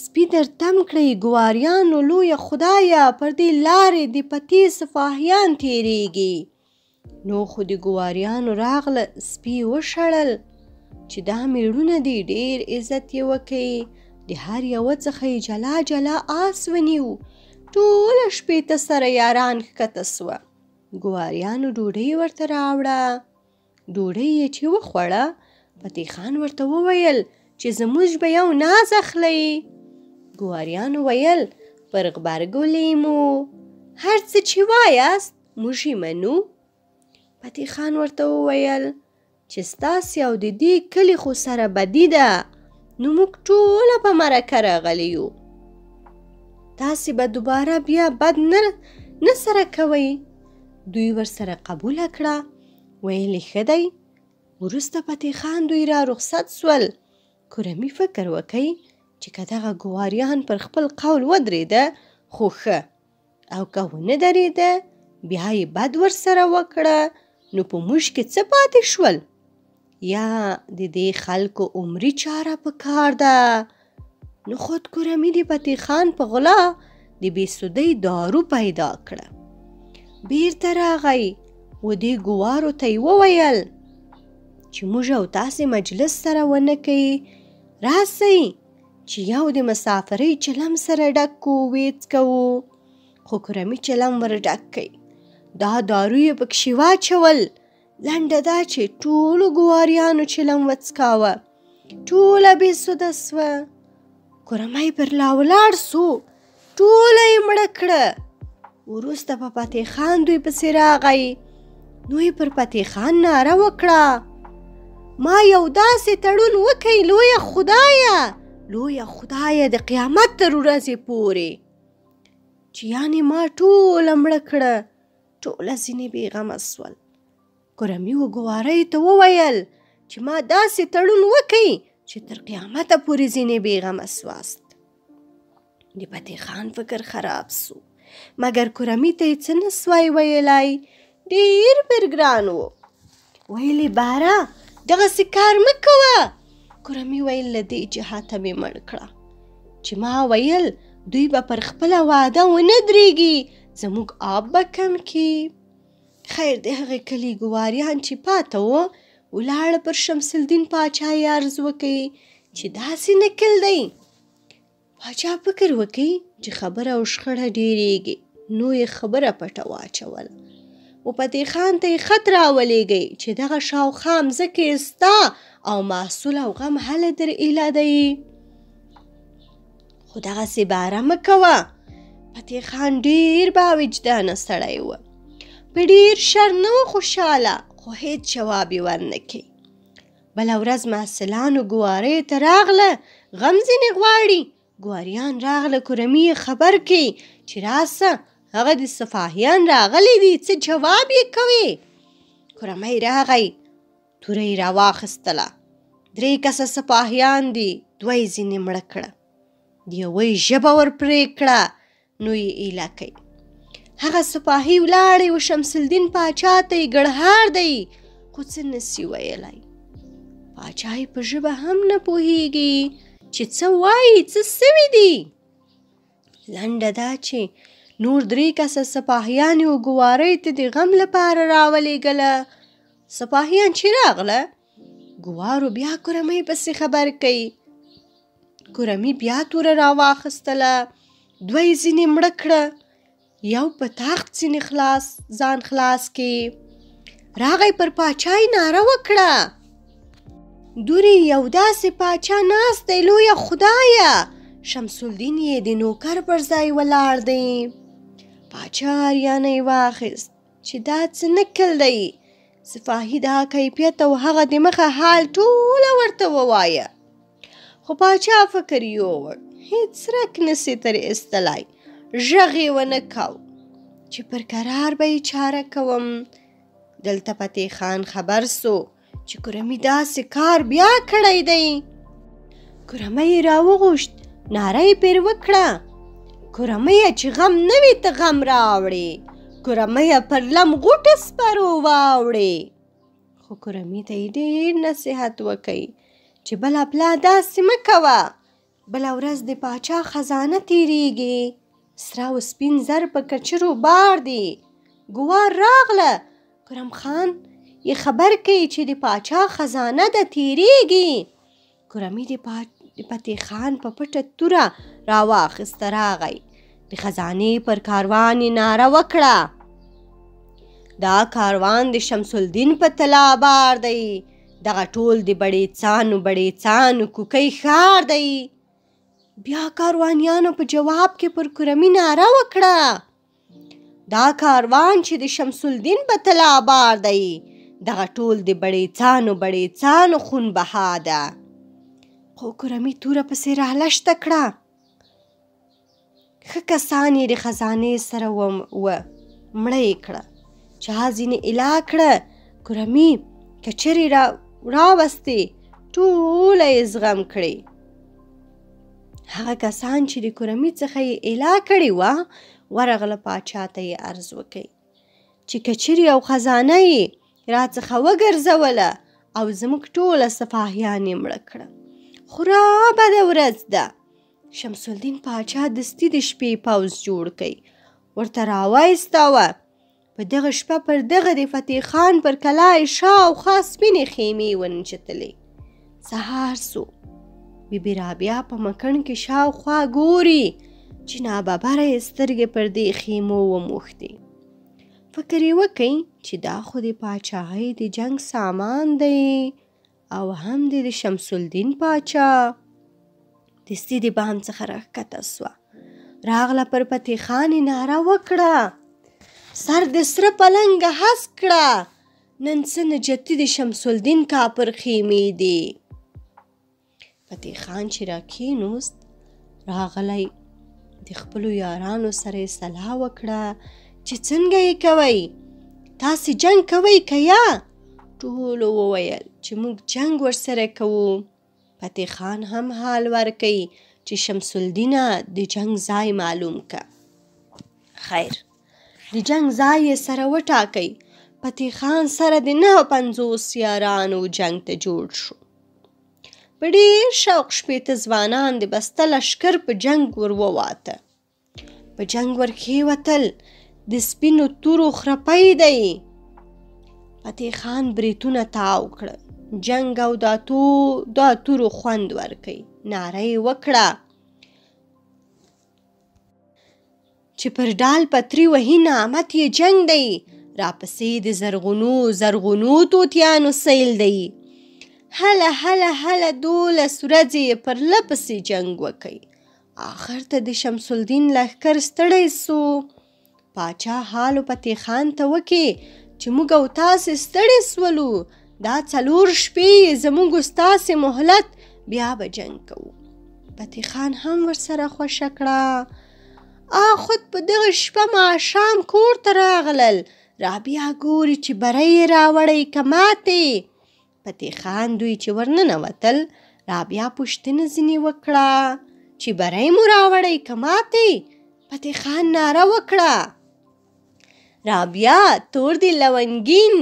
سپي در تم کړئ ګواریانو لویه خدایه، پر دې لارې د پتې سپاهیان تېرېږي. نو خو د ګواریانو راغله، سپي وشړل چې دا میړونه دي، ډېر عزت یې وکئ. د هر یوه څخه یې جلا جلا آس ونیو. ټوله شپېته سره یاران ښکته سوه. ګواریانو ډوډۍ ورته راوړه. ډوډۍ یې چې وخوړه، فتح خان ورته وویل چې زموږ به یو ناز اخلئ. ګواریانو ویل پر غبرګو لیمو، هر څه چې وایاست موږ یې منو. فتح خان ورته وویل چې ستاسې او د دې کلي خو سره بدي ده، نو موږ ټوله په مرکه راغلي یو. تاسې به دوباره بیا بد نه سره کوئ. دوی ورسره قبوله کړه. ویلې ښه دی. وروسته فتح خان دوی را رخصت سول. کرمي فکر وکئ چې که دغه ګواریان پر خپل قول ودرېده خو ښه، او که ونه درېده بیا یې بد ورسره وکړه، نو په موږ کې څه پاتې شول؟ یا د دې خلکو عمري چاره په کار ده. نو خود کرمي د فتح خان په غلا د بېسودۍ دارو پیدا کړه. بیرته راغی و دې ګوارو ته یې وویل چې موږ او تاسې مجلس سره ونه کوي، راسئ چې یو د مسافرۍ چلم سره ډک کو ویڅ کوو. خو کرمي چلم ور ډک کئ. دا دارو یې پکښې واچول. لنډه دا چې ټولو ګواریانو چلم وڅکاوه، ټوله بېسوده سوه. کرمی پر لا ولاړ سو، ټوله یې مړه کړه. وروسته په فتح خان دوی پسې راغی. نو یې پر فتح خان ناره وکړه، ما یو داسې تړون وکئ لویه خدایه د قیامت تر ورځې پورې، چې یعنې ما ټوله مړه کړه. ټوله ځینې بېغمه سول. کرمي و ګوارۍ ته وویل چې ما داسې تړون وکئ چې تر قیامته پورې ځینې بېغمه سواست. د فتح خان فکر خراب سو، مګر کرمي ته یې څه نه سوای ویلی. ډېر برګران و. ویلې باره دغسې کار مه کوه. کرمي ویل له دې جهته مې مړ کړه چې ما ویل دوی به پر خپله وعده ونه درېږي، زموږ آب به کم کي. خیر د هغې کلي ګواریان چې پاته و ولاړه پر شمس الدین پاچا یې عرض وکئ چې داسې نکل دی. پاچا فکر وکئ چې خبره او شخړه ډېرېږي، نو یې خبره پټه واچوله. و فتح خان ته یې خط راولېږئ چې دغه شاوخوا مځکې ستا او محصول او غم هله در ایله دی، خو دغسې باره مه کوه. فتح خان ډېر باوجدانه سړی و، په ډېر شر نه و خوشحاله، خو هېڅ جواب یې ورنکړ. بله ورځ محصلانو ګواریو ته راغله، غم ځینې غواړي. ګواریان راغله کورمي خبر کړي چې راسه هغه د سپاهیان راغلی دي، څه جواب یې کوي؟ کورمۍ راغی، توره یې راواخیستله. 3 کسه سپاهیان دي، 2 یې ځینې مړه کړه، د یوه ژبه ور پرې کړه، نو یې ایله کوي. هغه سپاهي ولاړی و شمس الدین پاچا ته یې ګړهار دی، خو څه نسي ویلی. پاچا یې په ژبه هم نه پوهیږي چې څه وایي، څه سوي دي. لنډه دا چې نور 3 کسه سپاهیان یې ګوارۍ ته د غم لپاره راولېږله. سپاهیان چې راغله، ګوارو بیا کورمۍ پسې خبر کوي. کورمي بیا توره راواخیستله، 2 یې ځینې مړه کړه، یو په تخت ځینې ځان خلاص کړي. راغی پر پاچا یې ناره وکړه، دورې یو داسې پاچا ناست دی، لویه خدایه. شمس الدین یې د نوکر پر ځای ولاړ دی. پاچا اریانه یې واخیست چې دا څه نکل دی. سپاهي دا کیفیت او هغه د مخه حال ټوله ورته ووایه. خو پاچا فکر یووړ، هیڅ رک نسي تر ایستلی. غږ یې ونه کو چې پر قرار به یې چاره کوم. دلته فتح خان خبر سو چې کورمي داسې کار بیا کړی دی. کورمۍ یې راوغوښت، ناره یې پرې وکړه، کورميه چې غم نه وي ته غم راوړې، کورميه پر لم غوټه سپرو واوړې. خو کورمي ته یې ډېر نصیحت وکړ چې بله پلا داسې مه کوه، بله ورځ د پاچا خزانه تېرېږي، سره او سپین زر په کچرو بار دي. ګوار راغله، کرم خان یې خبر کوي چې د پاچا خزانه ده تېرېږي. کورمي د فتح خان په پټه توره راواخیسته، راغی د خزانې پر کاروان یې ناره وکړه، دا کاروان د شمس الدین په طلا بار دی، دغه ټول د بړېڅانو کوکۍ ښار دی. بیا کاروانیانو په جواب کې پر کورمي ناره وکړه، دا کاروان چې د شمس الدین په طلا بار دی، دغه ټول د بړېڅانو خون بها ده. خو کورمي توره پسې رالشته کړه. ښه کسان یې د خزانې سره مړه یې کړه، چا ځینې ایله کړه. کورمي کچرې راوستې، ټوله یې زغم کړې. هغه کسان چې د کورمي څخه یې ایله کړې وه، ورغله پاچا ته یې عرض وکړ چې کچرې او خزانه یې راڅخه وګرځوله او زموږ ټوله سپاهیان یې مړه کړه. خورا بده ورځ ده. شمس الدین پاچا دستي د شپې پوځ جوړ کړ، ورته راوایستاوه. په دغه شپه پر دغه د فتح خان پر کلا یې شاوخوا سپینې خیمې ونچتلې. سهار سو، بیبي رابعه په مکڼ کې شاوخوا ګوري چې ناببره یې سترګې پر دې خیمو وموښتې. فکر یې وکړ چې دا خو د پاچاهۍ د جنګ سامان دی او هم د شمس الدین پاچا. دستي د بام څخه راښکته سوه، راغله پر فتح خان یې ناره وکړه، سر د سره پلنګه هسک کړه، نن څه نجتي د شمس الدین کافر خیمې دي. فتح خان چې راکېنوست، راغلی د خپلو یارانو سره یې سلا وکړه چې څنګه یې کوئ، تاسې جنګ کوئ که یا؟ ټولو وویل چې موږ جنګ ورسره کوو. فتح خان هم حال ورکوي چې شمس الدینه د جنګ ځای معلوم که. خیر، د جنګ ځای یې سره وټاکئ. فتح خان سره د 59 یارانو جنګ ته جوړ شو. په ډېر شوق 80 ځوانان د بسته لښکر په جنګ ور وواته. په جنګ ور کېوتل، د سپینو تورو خرپی دی. فتح خان بریتونه تاو کړه، جنګ او دا تورو خوند ورکوي. ناره یې وکړه چې پر ډال پتري وهي نعمت یې جنګ دی، راپسې د زرغونو توتیانو سیل دی. هله 12 ورځې یې پر لپسې جنګ وکړي. آخر ته د شمس الدین لښکر ستړی سو. پاچا حالو فتح خان ته وکړي چې موږ او تاسې ستړي سولو، دا 4 شپې زموږ ستاسې مهلت، بیا به جنګ کوو. فتح خان هم ورسره خوښه کړه. خود په دغه شپه ماښام کور ته راغلل. رابعه ګوري چې بری یې راوړی که ماتې. فتح خان دوی چې ورننوتل، رابعه پوښتنه ځینې وکړه چې بری مو راوړی که ماتې؟ فتح خان ناره وکړه، رابعه تور دی لونګین،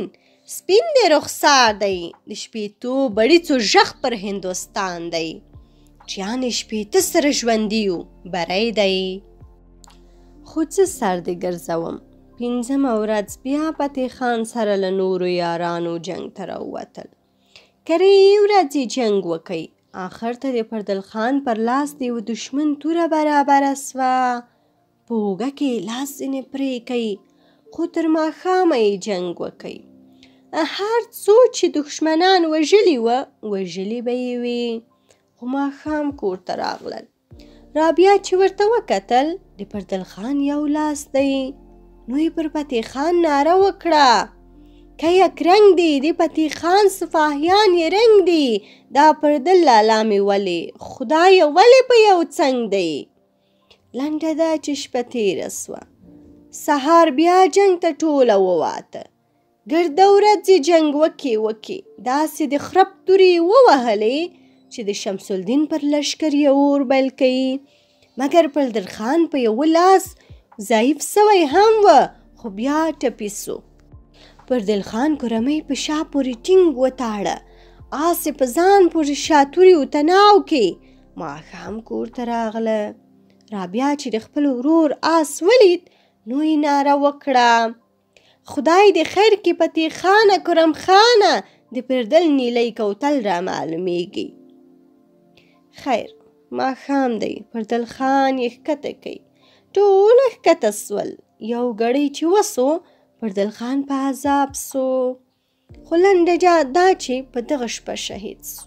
سپین دی رخسار دی، د شپېتو بړیڅو غږ پر هندوستان دی، چیانې شپېته سره ژوندي یو، بری دی. خو څه سر دې ګرځوم. 5مه ورځ بیا فتح خان سره له نورو یارانو جنګ ته راووتل. کرې ورځې جنګ وکئ، آخر ته د پردل خان پر لاس د یو دشمن توره برابره سوه. په اوږه کې لاس ځینې پرې کوي، خو تر ماښامه یې جنګ وکئ. هر څو چې دښمنان وژلي وه، وژلي به یې وي. خو ماښام کور ته راغلل. رابعه چې ورته وکتل، د پردل خان یو لاس دی. نو یې پر فتح خان ناره وکړه، که یک رنګ دی د فتح خان سپاهیان یې رنګ دی، دا پردل لالا مې ولې خدایه ولې په یو څنګ دی. لنډه ده چې شپه تېره سوه. سهار بیا جنګ ته ټوله وواته. ګرده ورځ یې جنګ وکې داسې د خرپ تورې ووهلې چې د شمس الدین پر لښکر یې اور بل کوي. مګر پردل خان په یوه لاس ضعیف سوی هم و، خو بیا ټپي سو. پردل خان کورمۍ په شا پورې ټینګ وتاړه، آس یې په ځان پورې شاتوري وتناو کې. ماښام کور ته راغله. رابعه چې د خپل ورور آس ولید، نو یې ناره وکړه، خدای دې خیر کې فتح خانه کرم خانه، د پردل نیلی کوتل را معلومیږي. خیر ماښام دی، پردل خان یې ښکته کوي. ټول ښکته سول. یو ګړی چې وسو، پردل خان په عذاب سو. خو لنډه دا چې په دغه شپه شهید سو.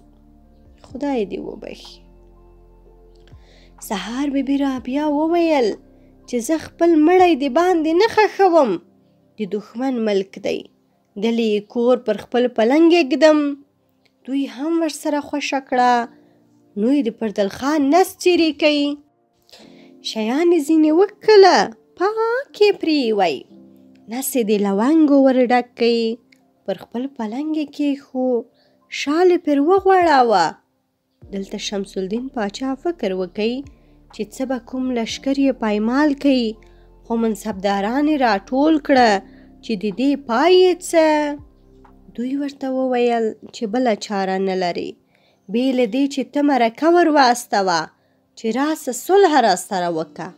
خدای دې وبخي. سهار بیبي رابعه وویل چې زه خپل مړی د باندې نه ښخوم، د دښمن ملک دی، دلې کور پر خپل پلنګ ږدم. دوی هم ورسره خوښه کړه. نو یې د پردل خان نس چیرې کوي. شیان یې ځینې وکړله، پاک یې پرېوی، نس یې د لونګو ور ډک کوي. پر خپل پلنګ یې کېښو، شال یې پر وغوړاوه. دلته شمس الدین پاچا فکر وکړي چې څه به کوم لښکر یې پایمال کوي. خو منصبداران یې راټول کړه چې د دې پای یې څه. دوی ورته وویل چې بله چاره نه لري، بې له دې چې ته مرکه ور واستوه چې راسه صلح راسره وکړه.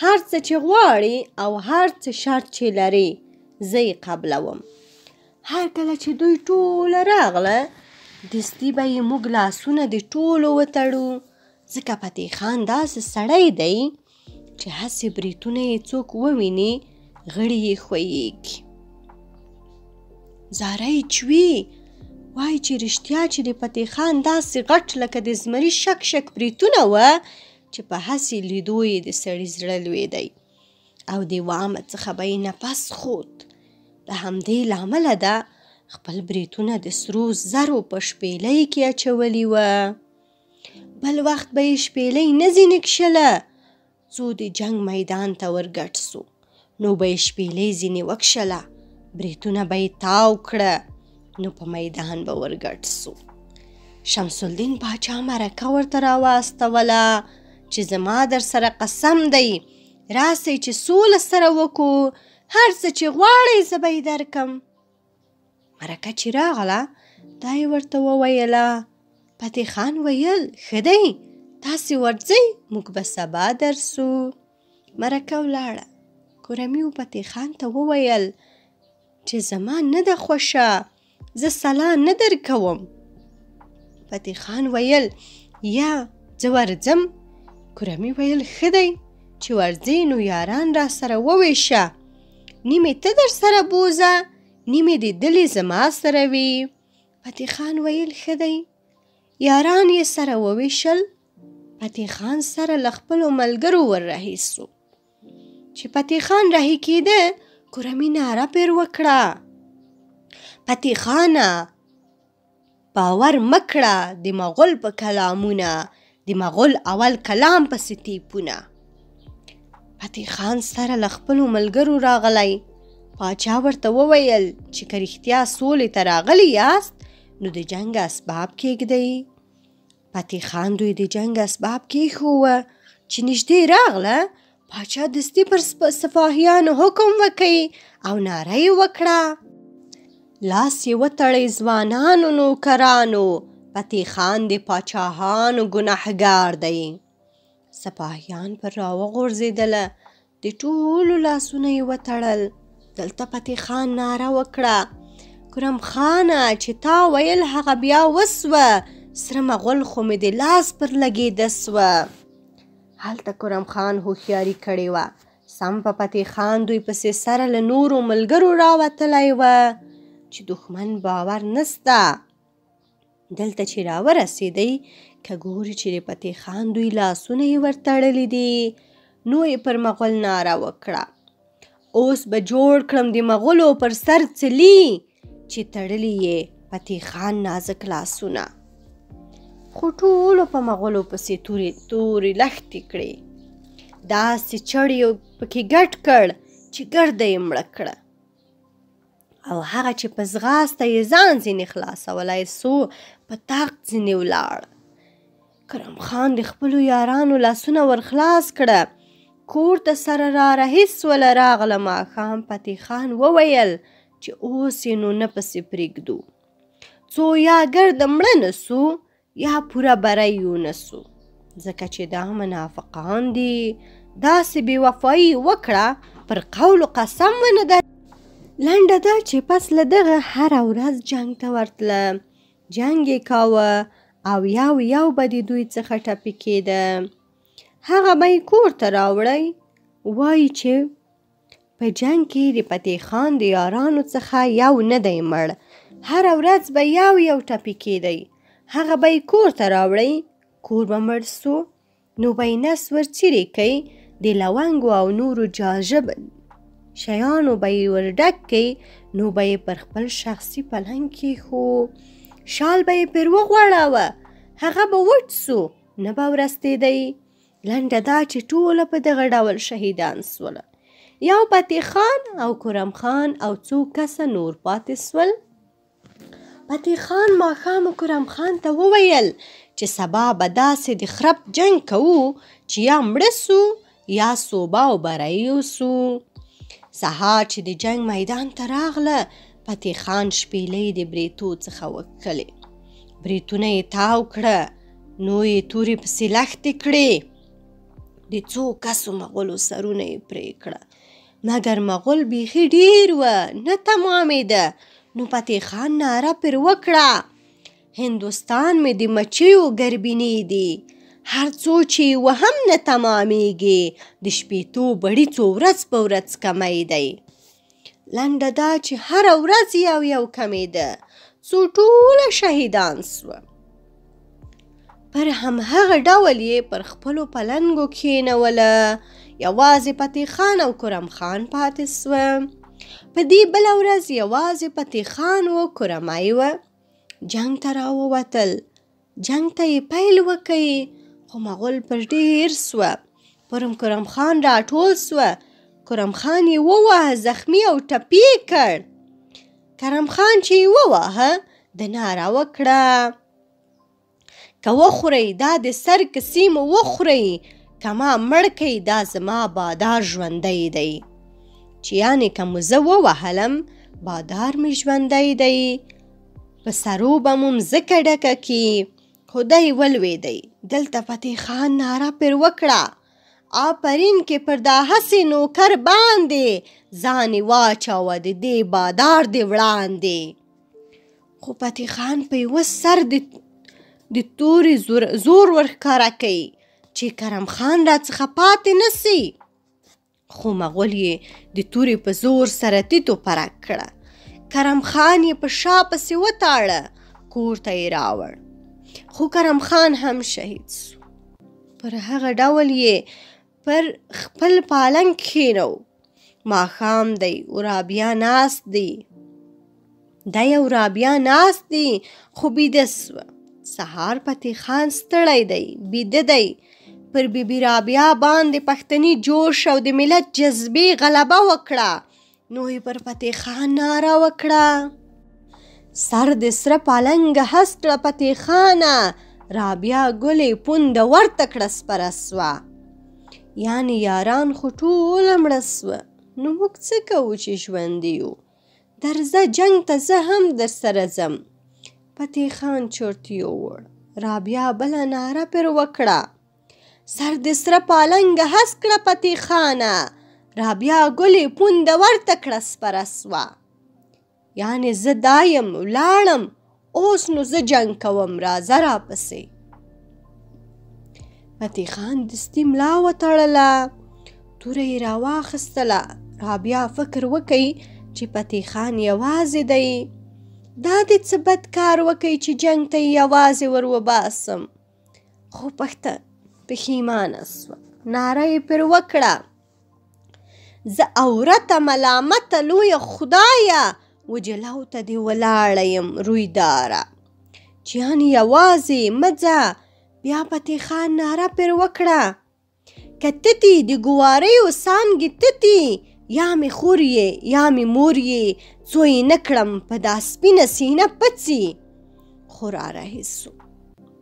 هر څه چې غواړي او هر څه شرط چې لري، زه یې قبلوم. هر کله چې دوی ټوله راغله، دستي به یې موږ لاسونه د ټولو وتړو، ځکه فتح خان داسې سړی دی چې هسې بریتونه یې څوک وویني، غړي یې ښویېږي. زاره یې چوي، وایي چې رښتیا چې د فتح خان داسې غټ لکه د زمري شک شک بریتونه وه چې په هسې لیدو یې د سړي زړه لوېدی او د وامه څخه به یې نفس خوت. د همدې له امله ده خپل بریتونه د سرو زرو په شپېلۍ کې اچولي وه. بل وخت به یې شپېلۍ نه ځینې کښله، څو د جنګ میدان ته ورګډ سو، نو به یې شپېلۍ ځینې وکښله، بریتونه به یې تاو کړه، نو په میدان به ورګډ سو. شمس الدین پاچا مرکه ورته راواستوله چې زما در سره قسم دی، راسئ چې سوله سره وکړو، هر څه چې غواړئ زه به یې درکم. مرکه چې راغله، دا یې ورته وویله. فتح خان ویل ښه دی، تاسې ورځئ، موږ به سبا درسو. مرکه ولاړه. کورمیو فتح خان ته وویل چې زما نه ده خوښه، زه سلا نه درکوم. فتح خان ویل یا زه ورځم. کورمي ویل ښه دی چې ورځې، نو یاران را سره وویشه، نیمې ته در سره بوزه، نیمې د دلې زما سره وي. فتح خان ویل ښه دی. یاران یې سره وویشل. فتح خان سره له خپلو ملګرو ور رهي سو. چې فتح خان رهي کېده، کورمي ناره پرې وکړه، فتح خانه باور مه کړه د مغول په کلامونه، د مغول اول کلام پسې ټیپونه. فتح خان سره له خپلو ملګرو راغلی. پاچا ورته وویل چې که رښتیا سولې ته راغلي یاست نو د جنګ اسباب کېږدئ. فتح خان دوی د جنګ اسباب کېښووه. چې نږدې راغله پاچا دستي پر سپاهیانو حکم وکړ او ناره یې وکړه. لاس یې وتړئ ځوانانو نوکرانو، فتح خان د پاچاهانو ګنهګار دی. سپاهیان پر راوغورځېدله. د ټولو لاسونه یې وتړل. دلته فتح خان ناره وکړه کرم خانه چې تا ویل هغه بیا وسوه، سره مغول خو مې د لاس پر لګېده سوه. هلته کرم خان هوښیاري کړې وه. سم په فتح خان دوی پسې سره له نورو ملګرو راوتلی وه چې دښمن باور نسته. دلته چې راورسېدی که ګوري چې د فتح خان دوی لاسونه یې ورتړلي دي نو یې پر مغول ناره وکړه اوس به جوړ کړم د مغولو پر سر څلي چې تړلي یې فتح خان نازک لاسونه. خو ټولو په مغولو پسې تورې لښتې کړې. داسې چړ یې پکې ګډ کړ چې ګرده یې مړه کړه او هغه چې په ځغاسته یې ځان ځینې خلاصولی سو په تاقت ځینې ولاړ. کرم خان د خپلو یارانو لاسونه ورخلاص کړه. کور ته سره را رهي سوله. راغله ماښام فتح خان وویل چې اوس یې نو نه پسې پرېږدو، څو یا ګرده مړه نه سو یا پوره بری ونه سو، ځکه چې دا منافقان دي. داسې بې وفایي وکړه پر قول و قسم ونه ده. لنډه ده چې پس له دغه هره ورځ جنګ ته ورتله. جنګ یې کاوه او یو به د دوی څخه ټپي کېده. هغه به یې کور ته راوړی. وایي چې په جنګ کې د فتح خان د یارانو څخه یو نه دی مړ. هره ورځ به یو ټپي کېدی. هغه به یې کور ته راوړی. کور به مړ سو نو به یې نس ورڅیرې کوي. د لونګو او نورو جاذب شیانو به یې ورډک کوي. نو به یې پر خپل شخصي پلنګ کېښو. شال به یې پر وغوړاوه. هغه به وټ سو نه به ورستېدی. لنډه دا چې ټوله په دغه ډول شهیدان سوله. یو فتح خان او کرم خان او څو کسه نور پاتې سول. فتح خان ماښام کرم خان ته وویل چې سبا به داسې د خرپ جنګ کوو چې یا مړه سو یا صوبه او بری اوسو. سهار چې د جنګ میدان ته راغله فتح خان شپېلۍ د بریتو څخه وکښلې. بریتونه یې تاو کړه. نو یې تورې پسې لښتې کړې. د څو کسو مغولو سرونه یې پرې کړه. مګر مغول بیخي ډېر وه نه تمامېده. نو فتح خان ناره پر وکړه هندوستان مې د مچیو ګربینې دي. هر څو چې وهم نه تمامېږي د شپېتو بړیڅو ورځ په ورځ کمی دی. لنډه دا چې هره ورځ یو کمېده څو ټوله شهیدان سوه. پر همهغه ډول یې پر خپلو پلنګو کښېنوله. یوازې فتح خان او کرم خان پاتې سوه. په دې بله ورځ یوازې فتح خان و کرمی وه. جنګ ته راووتل. جنګ ته یې پیل وکړ خو مغول پر ډېر سوه. کرم خان راټول سوه. کرم خان یې وواهه زخمي او ټپي کړ. کرم خان چې یې وواهه د ناره وکړه که وخورئ دا د سر کسي مو وخورئ، که ما مړ کئ دا زما بادار ژوندی دی. چې یعنې که مو زه ووهلم بادار مې ژوندی دی. په سرو به مو مځکه ډکه کي. خو دی ولوېدی. دلته فتح خان ناره پر وکړه آفرین کې پر دا هسې نوکر باندې ځان یې واچوه د دې بادار دې وړاندې. خو فتح خان په یوه سر د تورې زور ورښکاره کوي چې کرم خان را څخه پاتې نسی. خو مغول یې د تورې په زور سره تیتو پرک کړه. کرم خان یې په شا پسې وتاړه. کور ته یې راوړ. خو کرم خان هم شهید سو. پر هغه ډول یې پر خپل پالنګ کښېنو. ماښام دی ورابیا ناست دی. خو بیده سوه. سهار فتح خان ستړی دی، بیده دی. پر بیبي رابعه باندې پښتني جوش او د ملت جذبې غلبه وکړه. نو یې پر فتح خان ناره وکړه: سر د سره پالنګ هست کړه فتح خانه. رابعه ګلې پونده ورته کړه سپره سوه. یعنې یاران خو ټوله مړه سوه، نو موږ څه کوو چې ژوندي یو؟ درځه جنګ ته زه هم در سره ځم. فتح خان چرت یووړ. رابعه بله ناره پر وکړه: سر د سره پالنګ هست کړه فتح خانه. رابعه ګلې پونده ورته کړه سپره سوه. یعنې زه دا یم ولاړم، اوس نو زه جنګ کوم، راځه راپسې. فتح خان دستي ملا وتړله، توره یې راواخیستله. رابعه فکر وکړ چې فتح خان یوازې دی. دا دې څه بد کار وکړ چې جنګ ته یې یوازې ور وباسم. خو پښیمانه سوه. ناره یې پر وکړه: زه عورته ملامته لویه خدایه، وجلو ته دې ولاړه یم رویداره. چیانې یوازې مه ځه. بیا فتح خان ناره پر وکړه: که تتي د ګواریو څانګې تتي، یا مې خور یې یا مې مور یې، څو یې نه کړم په دا سپینه سینه پڅي. خو رارهي سو.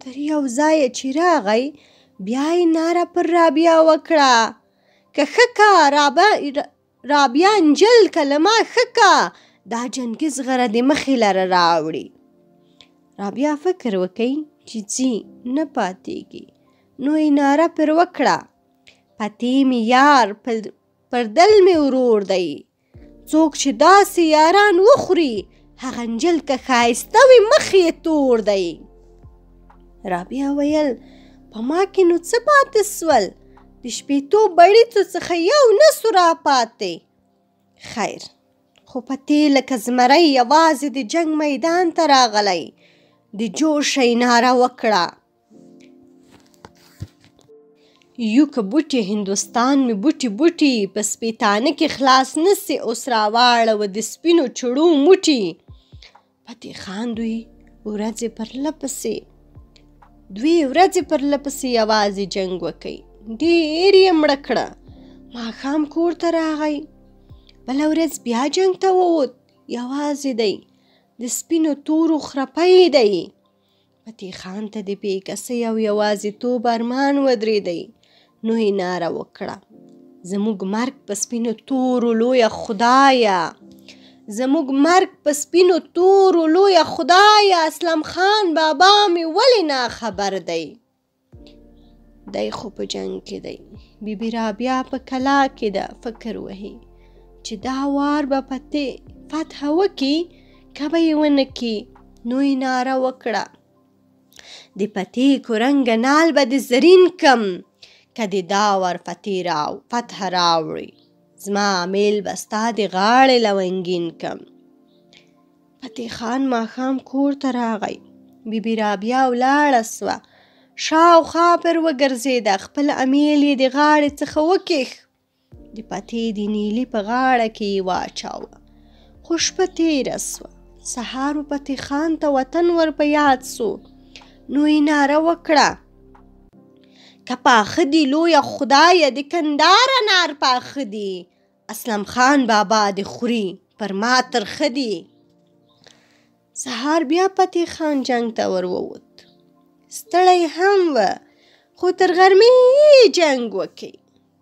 تر یو ځایه چې راغی، بیا یې ناره پر رابعه وکړه: که ښه که رابعه نجل که له ما ښه که، دا جنګي زغره د مخې لره راوړي. رابعه فکر وکړ چې ځي نه پاتېږي. نو یې ناره پر وکړه: فتح مې یار پر دل مې ورور دی. څوک چې داسې یاران وخوري، هغه نجل که ښایسته وي مخ یې تور دی. رابعه ویل: په ما کې نو څه پاتې سول؟ د شپېتو بړیڅو څخه یو نه سو راپاتې. خیر، خو فتح لکه زمری یوازې د جنګ میدان ته راغلی. د جوشه یې ناره وکړه: یو که بوټي هندوستان مې بوټي بوټي، په سپیتانه کې خلاص نسي، اوس راواړوه د سپینو چړو موټي. فتح خان دوی ورځې پر لپسې یوازې جنګ وکړ. ډېر یې مړه کړه. ماښام کور ته راغی. بله ورځ بیا جنګ ته ووت. یوازې دی، د سپینو تورو خرپی دی. فتح خان ته د بېکسۍ او یوازېتوب ارمان ودرېدی. نو یې ناره وکړه: زموږ مرګ په سپینو تورو لویه خدایه، زموږ مرګ په سپینو تورو لویه خدایه، اسلم خان بابا مې ولې ناخبر دی؟ دی خو په جنګ کې دی. بیبي رابعه په کلا کې ده، فکر وهي چې دا وار به فتح وکړي که به یې ونه کړي. نو یې ناره وکړه: د فتح کورنګه نال به د زرین کم، که د دا وار فتح راوړي، زما میل به ستا د غاړې لونګین کم. فتح خان ماښام کور ته راغی. بیبي رابعه ولاړه سوه. شاوخوا پر وګرځېده. خپل امیل یې د غاړې څخه وکیښ. د فتح د نیلي په غاړه کې یې واچاوه. خو شپه تېره سوه. سهار فتح خان ته وطن ور په یاد سو. نو یې ناره وکړه: که پاخه دي لویه خدایه، د کندهار انار پاخه دي، اسلم خان بابا د خوري پر ما ترخه دي. سهار بیا فتح خان جنګ ته ور ووت. ستړی هم و، خو تر غرمې جنګ وکړ.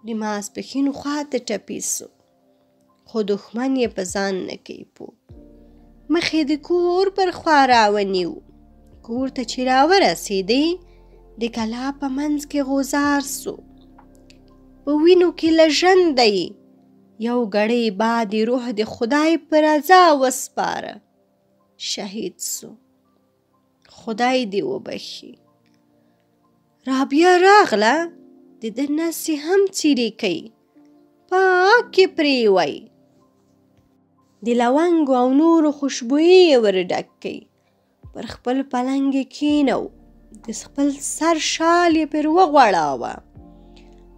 د ماسپښین خواته ټپي سو، خو دښمن یې په ځان نه کوي پوه. مخ یې د کور پر خوا راونیو. کور ته چې راورسېدی، د کلا په منځ کې غوځار سو. په وینو کې لژندی. یو ګړی بعد روح د خدای په رضا وسپاره. شهید سو. خدای دې وبخي. رابعه راغله. د ده نسې هم څیرې کوي. پاکې پرېوی. د لونګو او نورو خوشبویي یې ور ډک کړي. پر خپل پلنګ یې کېنو. د خپل سر شال یې پر وغوړاوه.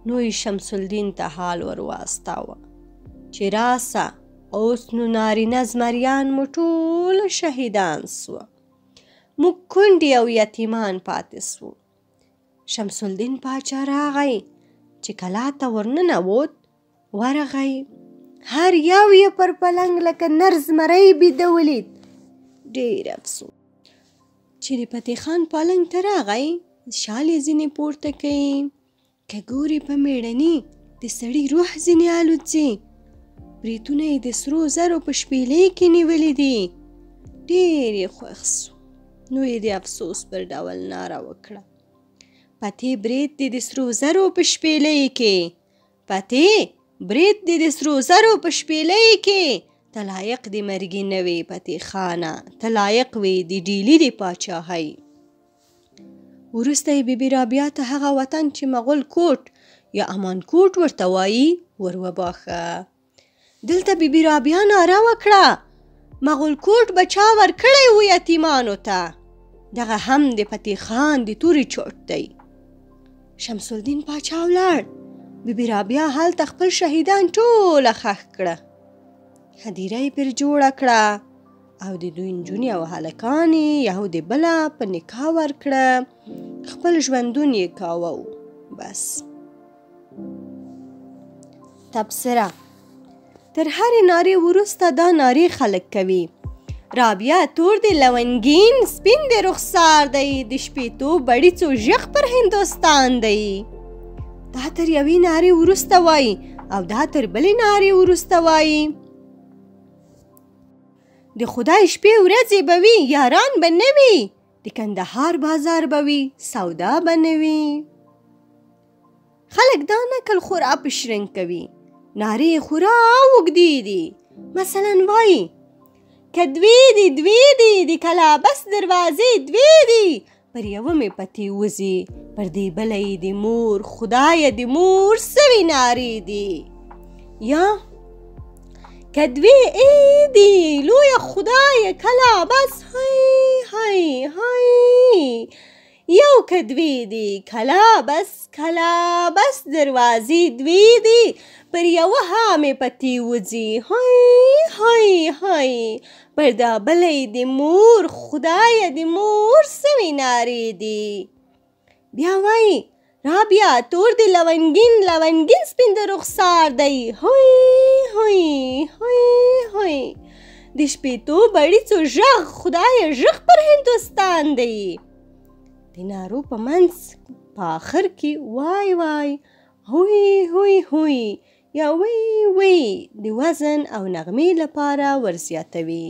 نو یې شمس الدین ته حال ور واستاوه چې راسه، اوس نو نارینه زمریان مو ټول شهیدان سوه. موږ کونډې او یتیمان پاتې سو. شمس الدین پاچا راغی چې کلا ته ورننوت، ورغی هر یو یې پر پلنګ لکه نر زمری بیده ولید. ډېر افسوس چې د فتح خان پالنګ ته راغی، شال یې ځینې پورته کوي، که ګوري په مېړني د سړي روح ځینې الوځي، بریتونه یې د سرو زرو په شپېلۍ کې نیولي دي. ډېر یې خوښ سو. نو یې د افسوس پر ډول ناره وکړه: فتح برید دې د سرو زرو په شپېلۍ کې، فتح برید دې د سرو زرو په شپېلۍ کې، ته لایق د مرګي نه وې فتح خانه، ته لایق وې د ډیلي د پاچاهۍ. وروسته یې بي بي رابعه ته هغه وطن چې مغول کوټ یا امان کوټ ورته وایي ور وباښه. دلته بي بي رابعه ناره وکړه: مغول کوټ به چا ورکړی و یتیمانو ته، دغه هم د فتح خان د تورې چوټ دی. شمس الدین پاچا ولاړ. بي بي رابعه هلته خپل شهیدان ټوله ښخ کړه، هدیره یې پر جوړه کړه او د دوی نجونې او هلکان یې یو د بله په نکاح ورکړه. خپل ژوندون یې کاوه. بس. تبصره: تر هرې نارې وروسته دا نارې خلک کوي: رابعه تور د لونګین، سپین د رخسار دی، د شپېتو بړیڅو ژغ پر هندوستان دی. دا تر یوې نارې وروسته وایي او دا تر بلې نارې وروسته وایي. د خدای شپې ورځې به وي، یاران به نه وي، د کندهار بازار به وي، سودا به نه وي. خلک دا نکل خورا په شرنګ کوي. نارې خورا اوږدې دي. مثلا وایي: که دوې دي دوې دي، د کلابس دروازې دوې دي، پر یوه مې پتې وځي، پر دې بله یې د مور خدایه د مور سوي نارې دي. یا که دوې ای دي، لویه خدایه کلابس هی هی هی، یو که دوې دي کلابس کلابس دروازې دوې دي، پر یوه ها مې پتې وځي هی هی هی، پر دا بله یې د مور خدایه د مور سوي نارې دي. بیا وایي: رابعه تور د لونګین، لونګین سپین د رخسار دی، هوی هوی هوی هوی، د شپېتو بړیڅو ژغ خدایه ژغ پر هندوستان دی. د نارو په منځ په آخر کې وای وای، هوی هوی هوی یا وی وی د وزن او نغمې لپاره ورزیاتوي.